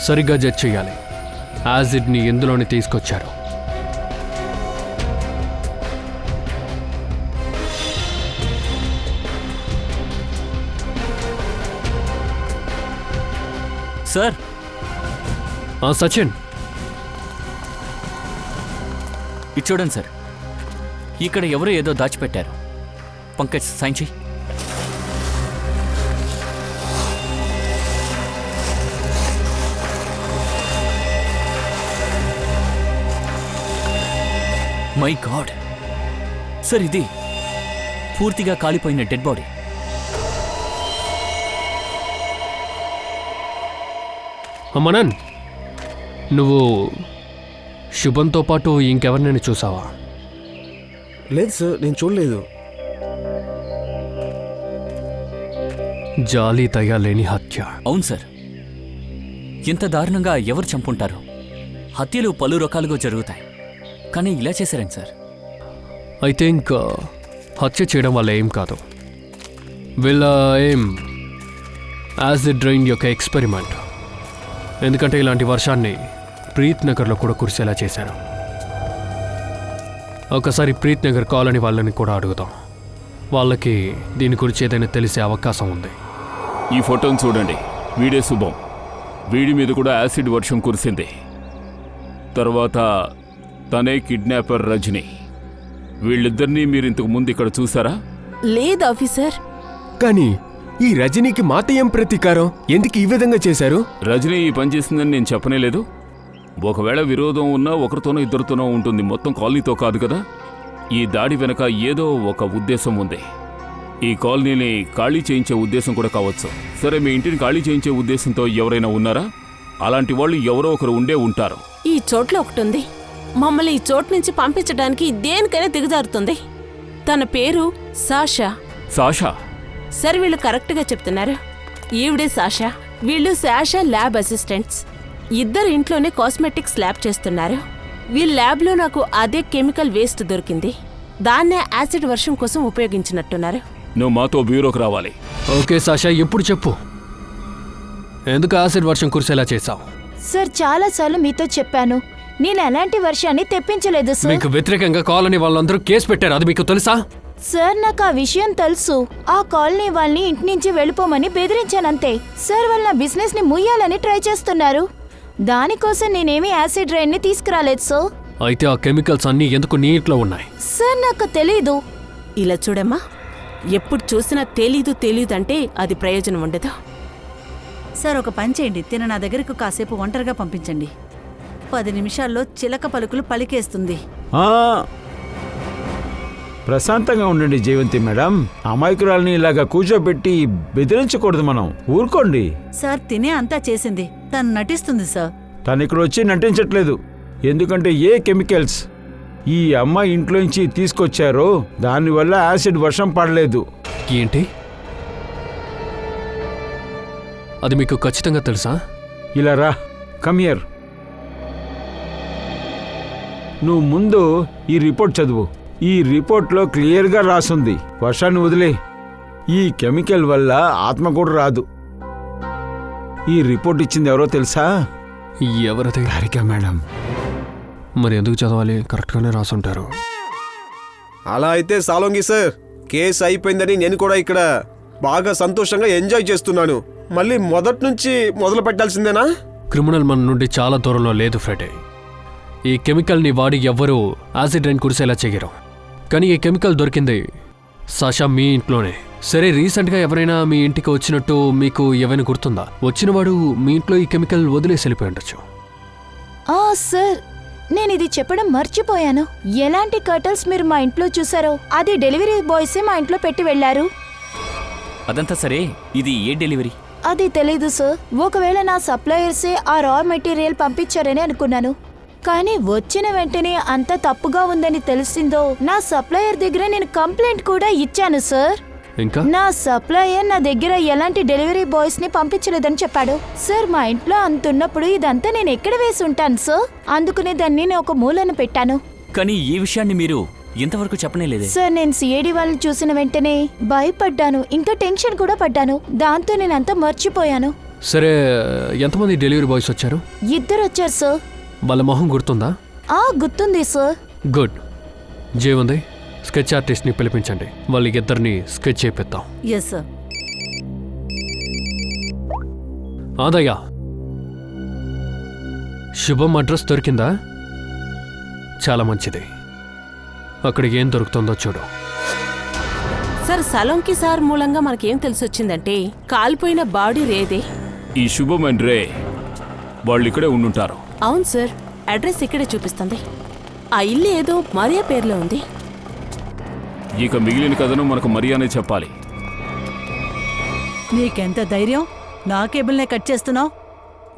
సరిగ్గా జడ్జ్ చెయ్యాలి. యాసిడ్ని ఇందులోనే తీసుకొచ్చారు. సార్, సచిన్, ఇది చూడండి సార్. ఇక్కడ ఎవరో ఏదో దాచిపెట్టారు. పంకజ్, సైన్ చెయ్యి. మై గాడ్ సార్, ఇది పూర్తిగా కాలిపోయిన డెడ్ బాడీ. మనన్, నువ్వు శుభంతో పాటు ఇంకెవరినైనా చూసావా? లేదు సార్, నేను చూడలేదు. జాలి దయ లేని హత్య. అవును సార్, ఇంత దారుణంగా ఎవరు చంపుంటారు? హత్యలు పలు రకాలుగా జరుగుతాయి, కానీ ఇలా చేశారేంటి సార్? అయితే ఇంకా హత్య చేయడం వల్ల ఏం కాదు. వీళ్ళ ఏం యాసిడ్ రైన్ యొక్క ఎక్స్పెరిమెంట్. ఎందుకంటే ఇలాంటి వర్షాన్ని ప్రీత్ నగర్లో కూడా కురిసేలా చేశారు. ఒకసారి ప్రీత్ నగర్ కాలనీ వాళ్ళని కూడా అడుగుదాం. వాళ్ళకి దీని గురించి ఏదైనా తెలిసే అవకాశం ఉంది. ఈ ఫోటోని చూడండి. వీడే శుభం. వీడి మీద కూడా యాసిడ్ వర్షం కురిసింది. తర్వాత తనే కిడ్నాపర్ రజని. వీళ్ళిద్దరినీ మీరు ఇంతకు ముందు ఇక్కడ చూసారా? లేదు ఆఫీసర్. కానీ ఈ రజనీకి మాత ఏం ప్రతీకారం? ఎందుకు ఈ విధంగా చేశారు? రజనీ ఈ పని చేసిందని నేను చెప్పనే లేదు. ఒకవేళ విరోధం ఉన్నా ఒకరితోనో ఇద్దరితోనో ఉంటుంది, మొత్తం కాలనీతో కాదు కదా. ఈ దాడి వెనక ఏదో ఒక ఉద్దేశం ఉంది. ఈ కాలనీని ఖాళీ చేయించే ఉద్దేశం కూడా కావచ్చు. సరే, మీ ఇంటిని ఖాళీ చేయించే ఉద్దేశంతో ఎవరైనా ఉన్నారా? అలాంటి వాళ్ళు ఎవరో ఒకరు ఉండే ఉంటారు. ఈ చోట్లో ఒకటి ఉంది. మమ్మల్ని ఈ చోటు నుంచి పంపించడానికి దేనికైనా దిగజారుతుంది. తన పేరు సాషా. సాషా? సార్, వీళ్ళు కరెక్ట్గా చెప్తున్నారు. ఈవిడే సాషా. వీళ్ళు సాషా ల్యాబ్ అసిస్టెంట్స్. ఇద్దరు ఇంట్లోనే కాస్మెటిక్స్ ల్యాబ్ చేస్తున్నారు. వీళ్ళ ల్యాబ్లో నాకు అదే కెమికల్ వేస్ట్ దొరికింది. దాన్నే యాసిడ్ వర్షం కోసం ఉపయోగించినట్టున్నారు. నువ్వు మాతో బ్యూరోకి రావాలి. ఓకే సాషా, ఇప్పుడు చెప్పు, ఎందుకు యాసిడ్ వర్షం కురిసేలా చేశావు? సార్, చాలాసార్లు మీతో చెప్పాను, నేను ఎలాంటి వర్షాన్ని తెప్పించలేదు సార్. మీకు వ్యతిరేకంగా కాలనీ వాళ్ళందరూ కేసు పెట్టారు, అది మీకు తెలుసా? సార్, నాకు ఆ విషయం తెలుసు. ఆ కాలనీ వాళ్ళని ఇంటి నుంచి వెళ్ళిపోమని బెదిరించానంతే. సార్, వాళ్ళ నా బిజినెస్ ని ముయ్యాలని ట్రై చేస్తున్నారు. దానికోసం నేనేమి యాసిడ్ రైన్ ని తీసుకురాలేదు సార్. అయితే ఆ కెమికల్స్ అన్నీ ఎందుకు నీ ఇంట్లో ఉన్నాయి? సార్, నాకు తెలీదు. ఇలా చూడమ్మా, ఎప్పుడు చూసినా తెలీదు అంటే అది ప్రయోజనం ఉండదు. సార్, ఒక పని చేయండి. తిన నా దగ్గరకు కాసేపు ఒంటరిగా పంపించండి. 10 నిమిషాల్లో చిలక పలుకులు పలికేస్తుంది. ప్రశాంతంగా ఉండండి జయవంతి మేడం. అమాయకురాల్ని ఇలాగా కూర్చోబెట్టి బెదిరించకూడదు. మనం ఊరుకోండి. సార్, తినే అంతా చేసింది. తను నటిస్తుంది సార్. తను ఇక్కడ వచ్చి నటించట్లేదు. ఎందుకంటే ఏ కెమికల్స్ ఈ అమ్మాయి ఇంట్లోంచి తీసుకొచ్చారో దానివల్ల యాసిడ్ వర్షం పడలేదు. ఏంటి? అది మీకు ఖచ్చితంగా తెలుసా? ఇలా రా, కమియర్. నువ్వు ముందు ఈ రిపోర్ట్ చదువు. ఈ రిపోర్ట్లో క్లియర్గా రాసుంది, వర్షాన్ని వదిలే, ఈ కెమికల్ వల్ల ఆత్మ కూడా రాదు. ఈ రిపోర్ట్ ఇచ్చింది ఎవరో తెలుసా? ఎవరది? హారిక మేడం. మరి ఎందుకు చదవాలి? కరెక్ట్గానే రాసుంటారు. అలా అయితే సాలోంగి సార్, కేసు అయిపోయిందని నేను కూడా ఇక్కడ బాగా సంతోషంగా ఎంజాయ్ చేస్తున్నాను. మళ్ళీ మొదటి నుంచి మొదలు పెట్టాల్సిందేనా? క్రిమినల్ మన నుండి చాలా దూరంలో లేదు ఫ్రెడే. ఈ కెమికల్ని వాడి ఎవ్వరూ యాసిడ్ రైన్ కురిసేలా చెయ్యరు. కానీ ఈ కెమికల్ దొరికింది సాషా మీ ఇంట్లోనే. సరే, రీసెంట్గా ఎవరైనా మీ ఇంటికి వచ్చినట్టు మీకు ఏమైనా గుర్తుందా? వచ్చినవాడు మీ ఇంట్లో ఈ కెమికల్ వదిలేసి వెళ్ళిపోయి ఉండొచ్చు. సార్, నేను ఇది చెప్పడం మర్చిపోయాను. ఎలాంటి కర్టల్స్ మీరు మా ఇంట్లో చూసారో అది డెలివరీ బాయ్సే మా ఇంట్లో పెట్టి వెళ్లారు. అదంతా సరే, ఇది ఏ డెలివరీ? అది తెలీదు సార్. ఒకవేళ నా సప్లయర్సే ఆ రా మెటీరియల్ పంపించారని అనుకున్నాను. కానీ వచ్చిన వెంటనే అంత తప్పుగా ఉందని తెలిసిందో నా సప్లయర్ దగ్గర నేను కంప్లైంట్ కూడా ఇచ్చాను సార్. ఇంకా నా సప్లయర్ నా దగ్గర ఎలాంటి డెలివరీ బాయ్స్ ని పంపించలేదని చెప్పాడు. సార్, మా ఇంట్లో అంతున్నప్పుడు ఇదంతా నేను ఎక్కడ వేసి ఉంటాను సార్. అందుకనే దాన్ని నేను ఒక మూలను పెట్టాను. కానీ ఈ విషయాన్ని మీరు ఇంతవరకు చెప్పనేలేదే. సార్, నేను సిఐడి వాళ్ళని చూసిన వెంటనే భయపడ్డాను, ఇంకా టెన్షన్ కూడా పడ్డాను. దాంతో నేనంతా మర్చిపోయాను. సరే, ఎంతమంది డెలివరీ బాయ్స్ వచ్చారు? 2 వచ్చారు సార్. వాళ్ళ మొహం గుర్తుందా? గుర్తుంది సార్. గుడ్. జేవుంది, స్కెచ్ ఆర్టిస్ట్ని పిలిపించండి. వాళ్ళిద్దరిని స్కెచ్ చేపిద్దాం. Yes sir. ఆదయ్య, శుభం అడ్రస్ దొరికిందా? చాలా మంచిది. అక్కడికి ఏం దొరుకుతుందో చూడు. సార్, సలోంకి సార్ మూలంగా మనకేం తెలిసొచ్చిందంటే కాలిపోయిన బాడీ రేదే. ఈ శుభం అండ్ రే వాళ్ళు ఇక్కడే ఉండుంటారు. అవును సార్, అడ్రస్ ఇక్కడే చూపిస్తుంది. ఆ ఇల్లు ఏదో మరియా పేర్లో ఉంది. ఇక మిగిలిన కథను మనకు మరియానే చెప్పాలి. నీకెంత ధైర్యం నా కేబుల్నే కట్ చేస్తున్నావు?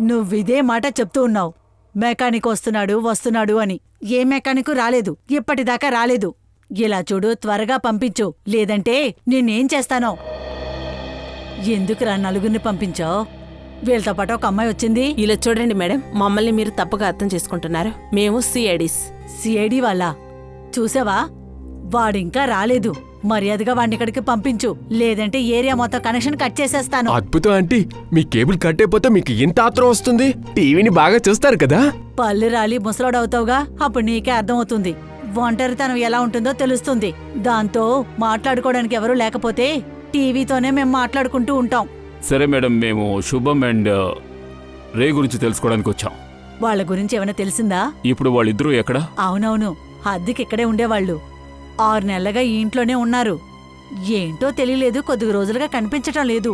నువ్విదే మాట చెప్తూ ఉన్నావు, మెకానిక్ వస్తున్నాడు అని. ఏ మెకానిక్ రాలేదు, ఇప్పటిదాకా రాలేదు. ఇలా చూడు, త్వరగా పంపించు, లేదంటే నిన్నేం చేస్తానో. ఎందుకురా నలుగురిని పంపించావు? వీళ్ళతో పాటు ఒక అమ్మాయి వచ్చింది. ఇలా చూడండి మేడం, మమ్మల్ని మీరు తప్పుగా అర్థం చేసుకుంటున్నారు. మేము సిఐడీస్. సిఐడి వాళ్ళ చూసావా? వాడింకా రాలేదు. మర్యాదగా వాడిని ఇక్కడికి పంపించు, లేదంటే ఏరియా మొత్తం కనెక్షన్ కట్ చేసేస్తాను. అద్భుతం ఆంటీ, మీ కేబుల్ కట్ అయిపోతే మీకు ఎంత ఆత్రం వస్తుంది? టీవీని బాగా చూస్తారు కదా. పళ్ళు రాలి ముసలోడవుతావుగా, అప్పుడు నీకే అర్థమవుతుంది. ఒంటరితనం ఎలా ఉంటుందో తెలుస్తుంది. దాంతో మాట్లాడుకోవడానికి ఎవరూ లేకపోతే టీవీతోనే మేము మాట్లాడుకుంటూ ఉంటాం. సరే మేడం, మేము శుభం అండ్ రే గురించి తెలుసుకోవడానికి వచ్చాం. వాళ్ళ గురించి ఏమైనా తెలిసిందా? ఇప్పుడు వాళ్ళిద్దరూ ఎక్కడ? అవునవును, అద్దెకిక్కడే ఉండేవాళ్ళు. 6 నెలలుగా ఈ ఇంట్లోనే ఉన్నారు. ఏంటో తెలియలేదు, కొద్ది రోజులుగా కనిపించటం లేదు.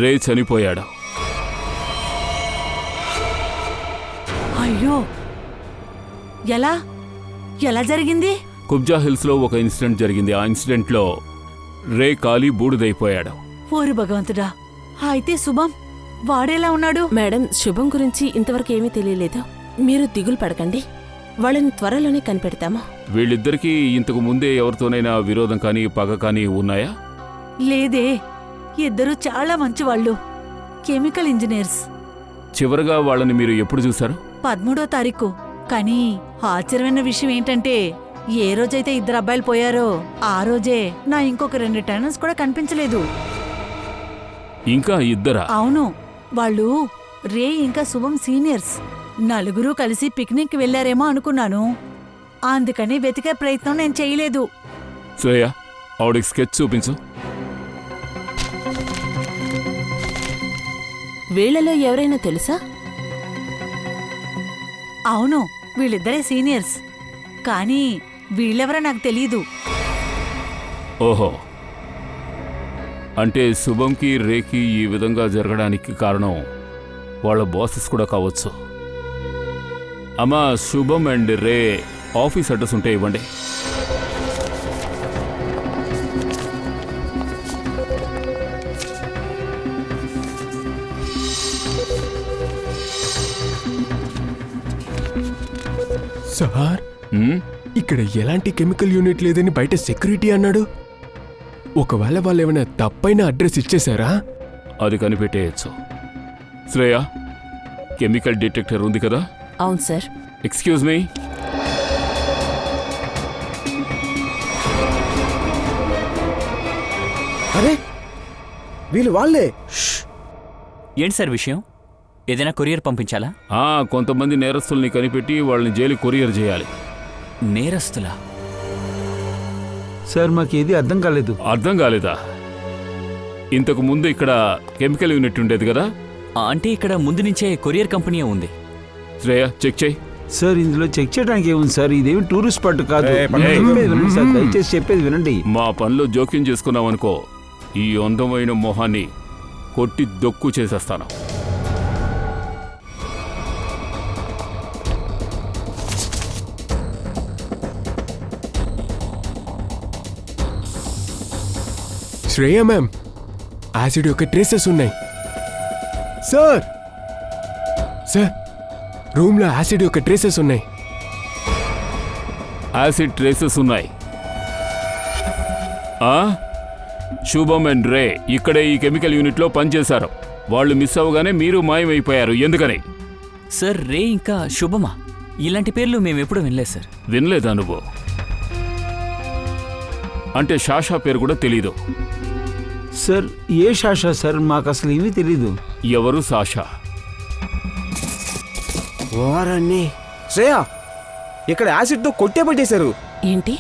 రే చనిపోయాడు. అయ్యో, ఎలా ఎలా జరిగింది? కుబ్జా హిల్స్ లో ఒక ఇన్సిడెంట్ జరిగింది. ఆ ఇన్సిడెంట్ లో రే కాలి బూడిదైపోయాడు. ఓరి భగవంతుడా, అయితే శుభం వాడేలా ఉన్నాడు? మేడం, శుభం గురించి ఇంతవరకు ఏమీ తెలియలేదు. మీరు దిగులు పడకండి, వాళ్ళని త్వరలోనే కనిపెడతాము. వీళ్ళిద్దరికీ ఇంతకు ముందే ఎవరితోనైనా విరోధం కానీ పగ కానీ ఉన్నాయా? లేదే, ఇద్దరు చాలా మంచివాళ్ళు, కెమికల్ ఇంజనీర్స్. చివరగా వాళ్ళని మీరు ఎప్పుడు చూశారు? 13వ తారీఖు. కానీ ఆశ్చర్యమైన విషయం ఏంటంటే, ఏ రోజైతే ఇద్దరు అబ్బాయిలు పోయారో ఆ రోజే నా ఇంకొక 2 టెనెంట్స్ కూడా కనిపించలేదు. ఇంకా ఇద్దరా? అవును, వాళ్ళు రే ఇంకా శుభం సీనియర్స్. నలుగురు కలిసి పిక్నిక్ వెళ్లారేమో అనుకున్నాను, అందుకని వెతికే ప్రయత్నం నేను చేయలేదు. శ్రేయ, ఆవిడకి స్కెచ్ చూపించు. వీళ్లలో ఎవరైనా తెలుసా? అవును, వీళ్ళిద్దరే సీనియర్స్, కానీ వీళ్ళెవరో నాకు తెలీదు. ఓహో, అంటే శుభంకి రేకి ఈ విధంగా జరగడానికి కారణం వాళ్ళ బాసెస్ కూడా కావచ్చు. అమ్మా, శుభం అండ్ రే ఆఫీస్ అడ్రస్ ఉంటే ఇవ్వండి. సార్, ఉమ్, ఇక్కడ ఎలాంటి కెమికల్ యూనిట్ లేదని బయట సెక్యూరిటీ అన్నాడు. ఒకవేళ వాళ్ళు ఏమైనా తప్పైన అడ్రస్ ఇచ్చేశారా? అది కనిపెట్టేయచ్చు. శ్రేయ, కెమికల్ డిటెక్టర్ ఉంది కదా? అవును సార్. Excuse me. అరే, వీళ్ళు వాళ్ళే. ఏంటి సార్ విషయం? ఏదైనా కొరియర్ పంపించాలా? కొంతమంది నేరస్తుల్ని కనిపెట్టి వాళ్ళని జైలు కొరియర్ చేయాలి. నేరస్తులా? సార్, మాకేది అర్థం కాలేదు. అర్థం కాలేదా? ఇంతకు ముందు ఇక్కడ కెమికల్ యూనిట్ ఉండేది కదా? అంటే ఇక్కడ ముందు నుంచే కొరియర్ కంపెనీ ఉంది. శ్రేయ, చెక్ చేయి. సార్, ఇందులో చెక్ చేయడానికి ఏముంది సార్? ఇదేమి టూరిస్ట్ స్పాట్ కాదు. పక్కన చెప్పేది వినండి సార్, దయచేసి చెప్పేది వినండి. మా పనిలో జోక్యం చేసుకున్నామనుకో, ఈ అందమైన మొహాన్ని కొట్టి దొక్కు చేసేస్తాను. శ్రేయ మ్యామ్, యాసిడ్ యొక్క ట్రేసెస్ ఉన్నాయి. సార్ సార్, రూమ్లో యాసిడ్ యొక్క ట్రేసెస్ ఉన్నాయి. యాసిడ్ ట్రేసెస్ ఉన్నాయి. శుభం అండ్ రే ఇక్కడే ఈ కెమికల్ యూనిట్లో పనిచేశారు. వాళ్ళు మిస్ అవ్వగానే మీరు మాయమైపోయారు. ఎందుకని? సార్, రే ఇంకా శుభమా? ఇలాంటి పేర్లు మేమెప్పుడు వినలేదు సార్. వినలేదా నువ్వు? అంటే షాషా పేరు కూడా తెలీదు? సార్, ఏ షాషా సార్? మాకు అసలు ఏమీ తెలీదు. ఎవరు సాషా? వారన్ని శ్రేయ, ఇక్కడ యాసిడ్తో కొట్టే పట్టేశారు. ఏంటి?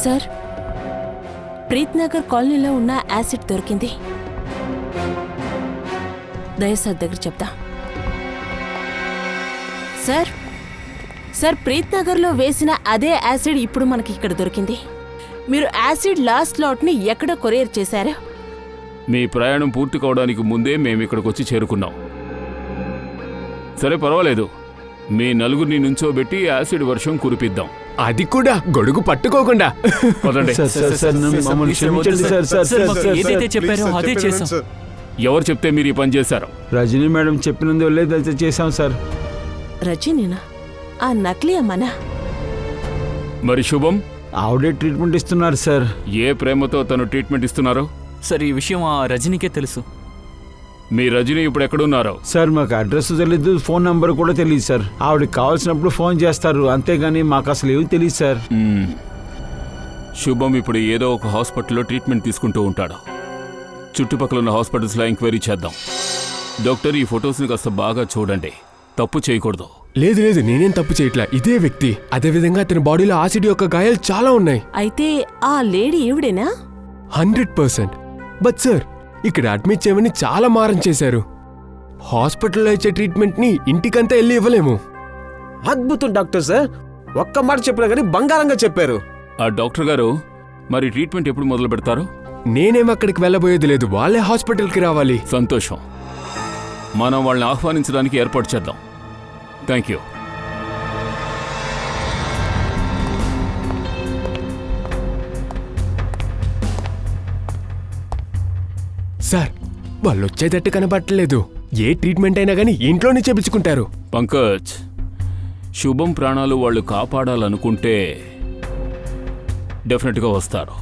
సార్, ప్రీత్ నగర్ కాలనీలో ఉన్న యాసిడ్ దొరికింది. దయసార్ దగ్గర చెప్తా. సార్ సార్ ప్రీత్ నగర్లో వేసిన అదే యాసిడ్ ఇప్పుడు మనకి ఇక్కడ దొరికింది. మీరు యాసిడ్ లాస్ట్ లాట్ని ఎక్కడ కొరియర్ చేశారు? మీ ప్రయాణం పూర్తి కావడానికి ముందే మేము ఇక్కడికి వచ్చి చేరుకున్నాం. సరే పర్వాలేదు, మీ నలుగురిని నుంచోబెట్టి యాసిడ్ వర్షం కురిపిద్దాం. అది కూడా గొడుగు పట్టుకోకుండా. పదండి. మమ్మల్ని క్షమించండి సార్. సార్, మాకు ఏదైతే చెప్పారో అదే చేసాం. ఎవరు చెప్తే మీరు ఈ పని చేశారు? రజనీ మేడం చెప్పినందువల్లే అయితే చేశాం సార్. రజనీనా? ఆ నకిలీ అమ్మనా? మరి శుభం? ఆవిడే ట్రీట్మెంట్ ఇస్తున్నారు సార్. ఏ ప్రేమతో తను ట్రీట్మెంట్ ఇస్తున్నారో? సార్, ఈ విషయం ఆ రజనీకే తెలుసు. మీ రజనీ ఇప్పుడు ఎక్కడున్నారో? సార్, మాకు అడ్రస్ తెలీదు, ఫోన్ నంబర్ కూడా తెలియదు సార్. ఆవిడకి కావాల్సినప్పుడు ఫోన్ చేస్తారు, అంతేగాని మాకు అసలు ఏమీ తెలియదు సార్. శుభం ఇప్పుడు ఏదో ఒక హాస్పిటల్లో ట్రీట్మెంట్ తీసుకుంటూ ఉంటాడు. చుట్టుపక్కల ఉన్న హాస్పిటల్స్లో ఎంక్వైరీ చేద్దాం. డాక్టర్, ఈ ఫొటోస్ని కాస్త బాగా చూడండి, తప్పు చేయకూడదు. లేదు లేదు, నేనేం తప్పు చేయట్లా, ఇదే వ్యక్తి. అదేవిధంగా అతని బాడీలో యాసిడ్ యొక్క గాయాలు చాలా ఉన్నాయి. అయితే ఆ లేడీ ఈవిడేనా? 100%. బట్ సార్, ఇక్కడ అడ్మిట్ చేయమని చాలా మారం చేశారు. హాస్పిటల్లో ఇచ్చే ట్రీట్మెంట్ని ఇంటికంతా వెళ్ళి ఇవ్వలేము. అద్భుతం డాక్టర్ సార్, ఒక్క మాట చెప్పినా కానీ బంగారంగా చెప్పారు. ఆ డాక్టర్ గారు, మరి ట్రీట్మెంట్ ఎప్పుడు మొదలు పెడతారు? నేనేం అక్కడికి వెళ్ళబోయేది లేదు, వాళ్ళే హాస్పిటల్కి రావాలి. సంతోషం, మనం వాళ్ళని ఆహ్వానించడానికి ఏర్పాటు చేద్దాం. Thank you. సార్, వాళ్ళు వచ్చేటట్టు కనబట్టలేదు. ఏ ట్రీట్మెంట్ అయినా కానీ ఇంట్లోనే చేపించుకుంటారు. పంకజ్, శుభం ప్రాణాలు వాళ్ళు కాపాడాలనుకుంటే డెఫినెట్గా వస్తారు.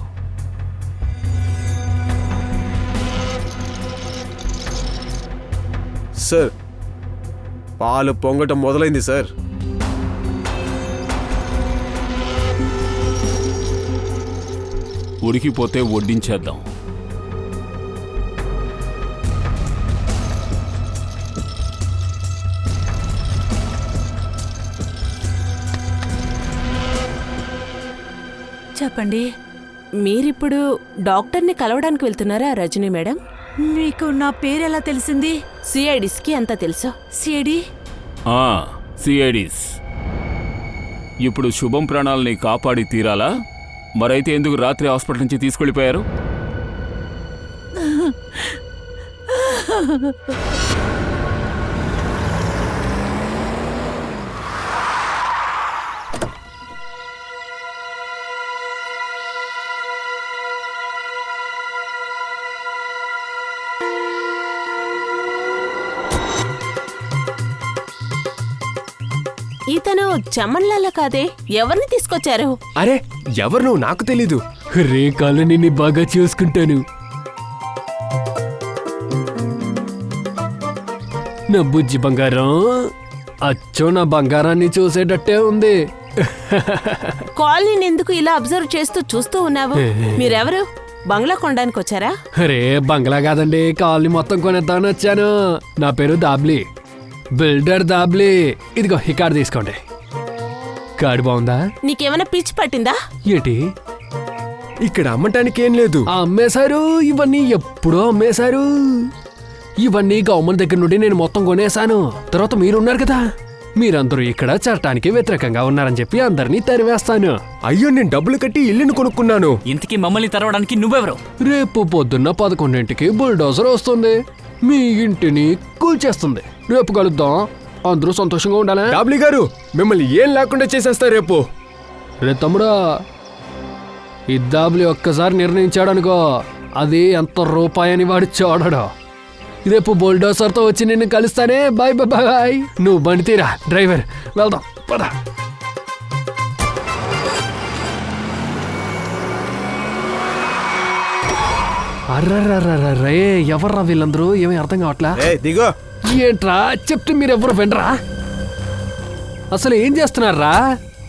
సార్, పాలు పొంగటం మొదలైంది సార్. ఉడికిపోతే వడ్డించేద్దాం. చెప్పండి. మీరిప్పుడు డాక్టర్ని కలవడానికి వెళ్తున్నారా రజనీ మేడం? మీకు నా పేరెలా తెలిసింది? సిఐడిస్కి అంతా తెలుసు. సిఐడి? సిఐడిస్. ఇప్పుడు శుభం ప్రాణాలని కాపాడి తీరాలా? మరైతే ఎందుకు రాత్రి హాస్పిటల్ నుంచి తీసుకెళ్ళిపోయారు? ఇతను చమన్లాల కాదే, ఎవరిని తీసుకొచ్చారు? అరే, ఎవరు నువ్వు? నాకు తెలీదు. రే కాళ్ళు నిన్ను బాగా చూసుకుంటాను. నా బుజ్జి బంగారం, అచ్చో నా బంగారాన్ని చూసేటట్టే ఉంది. కాలనీని ఎందుకు ఇలా అబ్జర్వ్ చూస్తూ ఉన్నావు? మీరెవరు? బంగ్లా కొనడానికి వచ్చారా? రే బంగ్లా కాదండి, కాలనీ మొత్తం కొనేద్దామని వచ్చాను. నా పేరు దాబ్లీ, బిల్డర్ దాబ్లీ. ఇదిగో ఈ కార్డు తీసుకోండి. కార్డు బాగుందా? నీకేమైనా పిచ్చి పట్టిందా? ఏంటి ఇక్కడ అమ్మటానికి ఏం లేదు. అమ్మేశారు, ఇవన్నీ ఎప్పుడో అమ్మేశారు. ఇవన్నీ గవర్నమెంట్ దగ్గర నుండి నేను మొత్తం కొనేశాను. తర్వాత మీరున్నారు కదా, మీరందరూ ఇక్కడ చట్టానికి వ్యతిరేకంగా ఉన్నారని చెప్పి అందరినీ తరివేస్తాను. అయ్యో, నేను డబ్బులు కట్టి ఇల్లును కొనుక్కున్నాను. ఇంతకీ మమ్మల్ని తరవడానికి నువ్వెవరు? రేపు పొద్దున్న 11ంటికి బుల్డోజర్ వస్తుంది, మీ ఇంటిని కూల్చేస్తుంది. రేపు కలుద్దాం, అందరూ సంతోషంగా ఉండాలా? డాబ్లీ గారు, మిమ్మల్ని ఏం లేకుండా చేసేస్తారు రేపు. రే తమ్ముడా, ఈ దాబ్లీ ఒక్కసారి నిర్ణయించాడనుకో, అది ఎంత రూపాయని వాడు చూడడు. రేపు బుల్డోజర్తో వచ్చి నిన్ను కలుస్తానే. Bye bye bye. నువ్వు బండి తీరా, డ్రైవర్, వెళ్దాం పద. అర్రర్రర్రే, ఎవర్రా వీళ్ళందరూ? ఏమీ అర్థం కావట్లా. దిగో. ఏంట్రా చెప్తే మీరెవ్వరు వినరా? అసలు ఏం చేస్తున్నారా?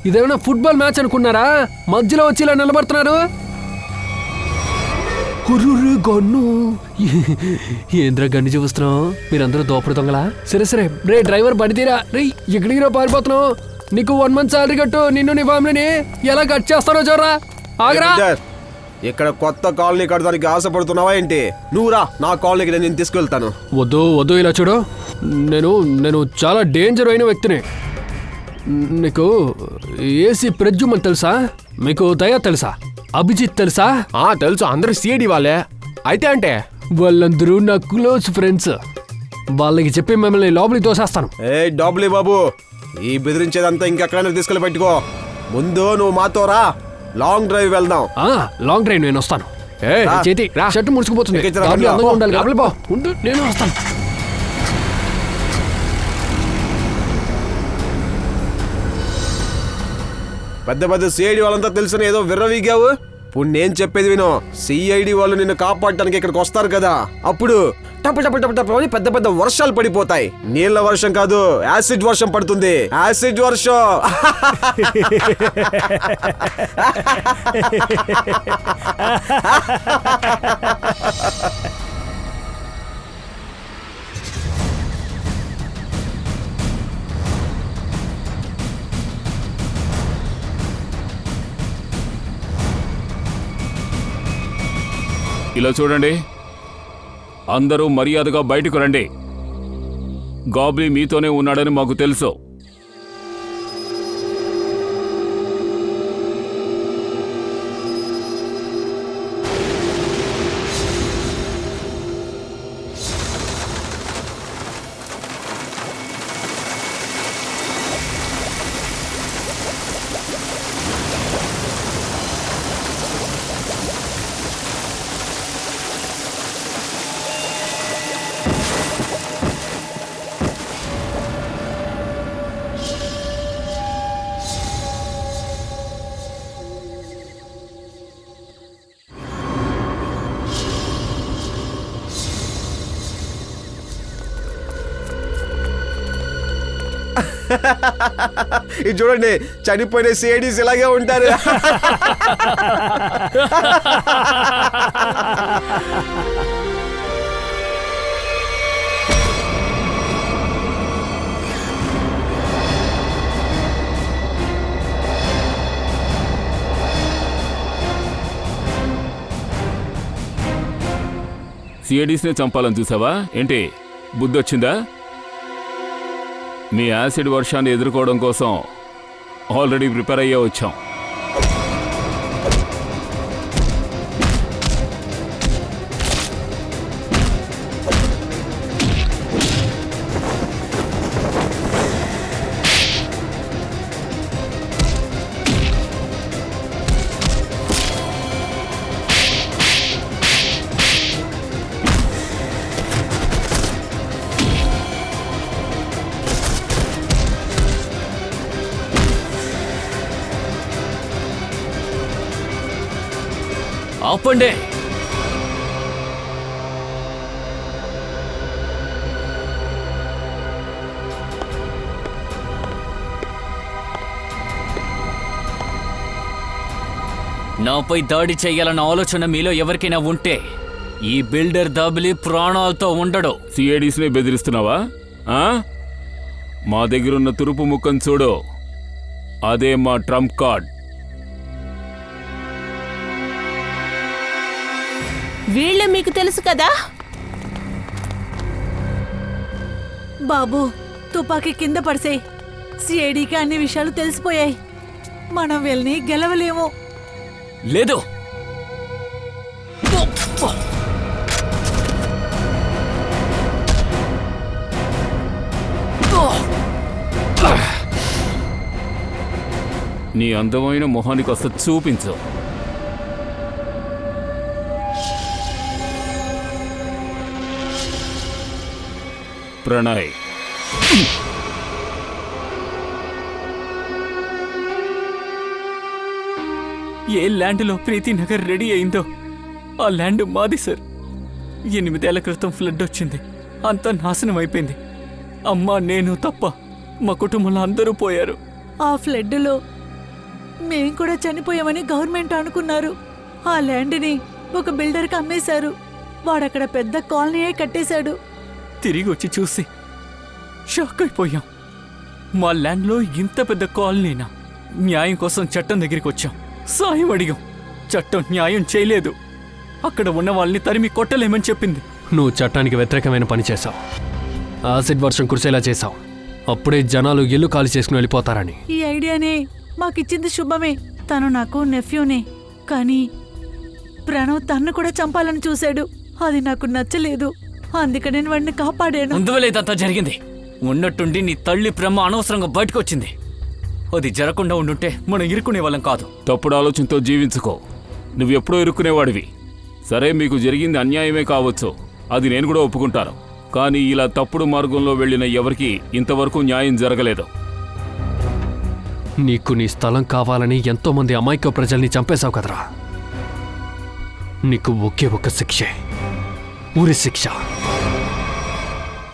ఇదేమైనా ఫుట్బాల్ మ్యాచ్ అనుకున్నారా? మధ్యలో వచ్చి ఇలా నిలబడుతున్నారు. గన్ను ఏంద్రా గన్ను చూస్తున్నావు? మీరందరూ దోపడు దొంగలా? సరే సరే రే డ్రైవర్ బండి తీరా. రే ఎక్కడికి పారిపోతున్నావు? నీకు 1 month శాలరీ కట్టు. నిన్ను నీ ఫ్యామిలీని ఎలా కట్ చేస్తారో చూడరా. ఆగరా. ఇక్కడ కొత్త కాలనీ కట్టడానికి ఆశపడుతున్నావా ఏంటి? నువ్వు రా, నా కాలనీకి నేను తీసుకెళ్తాను. వద్దు వద్దు, ఇలా చూడు. నేను చాలా డేంజర్ అయిన వ్యక్తిని. నీకు ఏసీ ప్రజ్జుమని తెలుసా? మీకు దయా తెలుసా? అభిజిత్ తెలుసా? తెలుసు, అందరూ సిఐడి వాళ్ళే. అయితే అంటే వాళ్ళందరూ నా క్లోజ్ ఫ్రెండ్స్. వాళ్ళకి చెప్పి మిమ్మల్ని లోపలికి తోసేస్తాను. ఏ డబ్లీ బాబు, ఈ బెదిరించేదంతా ఇంకెక్కడైనా తీసుకెళ్ళి పెట్టుకో. ముందు నువ్వు మాతో రా, లాంగ్ డ్రైవ్ వెళ్దాం. లాంగ్ డ్రైవ్ నేను వస్తాను. చేతి షర్ట్ ముడుచుకుపోతుంది. ఎక్కించరా, లోపలికి అందంగా పో. ఉండాలి. లోపలికి పో. ఉండు, నేను వస్తాను. పెద్ద పెద్ద సిఐడి వాళ్ళంతా తెలిసిన ఏదో విర్రవీగావు. ఇప్పుడు నేను చెప్పేది విను. సిఐడి వాళ్ళు నిన్ను కాపాడటానికి ఇక్కడికి వస్తారు కదా, అప్పుడు టప టప టప టప అని పెద్ద పెద్ద వర్షాలు పడిపోతాయి. నీళ్ల వర్షం కాదు, యాసిడ్ వర్షం పడుతుంది. యాసిడ్ వర్షం. ఇలా చూడండి, అందరూ మర్యాదగా బయటకు రండి. గాబ్లీ మీతోనే ఉన్నాడని మాకు తెలుసు. ఇది చూడండి, చనిపోయిన సిఐడీస్ ఇలాగే ఉంటారు. సిఐడీస్నే చంపాలని చూసావా ఏంటి? బుద్ధొచ్చిందా? మీ యాసిడ్ వర్షాన్ని ఎదుర్కోవడం కోసం ఆల్రెడీ ప్రిపేర్ అయ్యే వచ్చాం. ఆపండి. నాపై దాడి చెయ్యాలన్న ఆలోచన మీలో ఎవరికైనా ఉంటే ఈ బిల్డర్ దబిలి ప్రాణాలతో ఉండడు. సిఐడీస్నే బెదిరిస్తున్నావా? మా దగ్గరున్న తురుపు ముక్కను చూడు, అదే మా ట్రంప్ కార్డ్. వీళ్ళు మీకు తెలుసు కదా? బాబు, తుపాకీ కింద పడిసే. సిఐడికి అన్ని విషయాలు తెలిసిపోయాయి. మనం వీళ్ళని గెలవలేము. లేదు, నీ అందమైన మొహానికి వస్త చూపించు. ప్రణయ్, ఏ ల్యాండ్లో ప్రీతి నగర్ రెడీ అయిందో ఆ ల్యాండ్ మాది సార్. 8 ఏళ్ల క్రితం ఫ్లడ్ వచ్చింది, అంతా నాశనం అయిపోయింది. అమ్మ నేను తప్ప మా కుటుంబంలో అందరూ పోయారు. ఆ ఫ్లడ్లో మేం కూడా చనిపోయామని గవర్నమెంట్ అనుకున్నారు. ఆ ల్యాండ్ని ఒక బిల్డర్కి అమ్మేశారు. వాడక్కడ పెద్ద కాలనీయే కట్టేశాడు. తిరిగి వచ్చి చూసి షాక్ అయిపోయాం. మా ల్యాండ్లో ఇంత పెద్ద కాలనీనా? న్యాయం కోసం చట్టం దగ్గరికి వచ్చాం, సాయం అడిగాం. చట్టం న్యాయం చేయలేదు. అక్కడ ఉన్న వాళ్ళని తరిమి కొట్టలేమని చెప్పింది. నువ్వు చట్టానికి వ్యతిరేకమైన పని చేశావు. యాసిడ్ వర్షం కురిసేలా చేశావు. అప్పుడే జనాలు ఇల్లు ఖాళీ చేసుకుని వెళ్ళిపోతారని. ఈ ఐడియానే మాకిచ్చింది శుభమే. తను నాకు నెఫ్యూనే. కానీ ప్రణవ్ తన్ను కూడా చంపాలని చూశాడు. అది నాకు నచ్చలేదు. అందుకని నేను వాడిని కాపాడాను. అందువల్ల ఇదంతా జరిగింది. ఉన్నట్టుండి నీ తల్లి ప్రేమ అనవసరంగా బయటకు వచ్చింది. అది జరగకుండా ఉండుంటే మనం ఇరుక్కునే వాళ్ళం కాదు. తప్పుడు ఆలోచనతో జీవించుకో. నువ్వెప్పుడో ఇరుక్కునేవాడివి. సరే, మీకు జరిగింది అన్యాయమే కావచ్చు, అది నేను కూడా ఒప్పుకుంటాను. కానీ ఇలా తప్పుడు మార్గంలో వెళ్ళిన ఎవరికీ ఇంతవరకు న్యాయం జరగలేదు. నీకు నీ స్థలం కావాలని ఎంతోమంది అమాయక ప్రజల్ని చంపేశావు కదరా. నీకు ఒకే ఒక శిక్షే, ఊరి శిక్ష.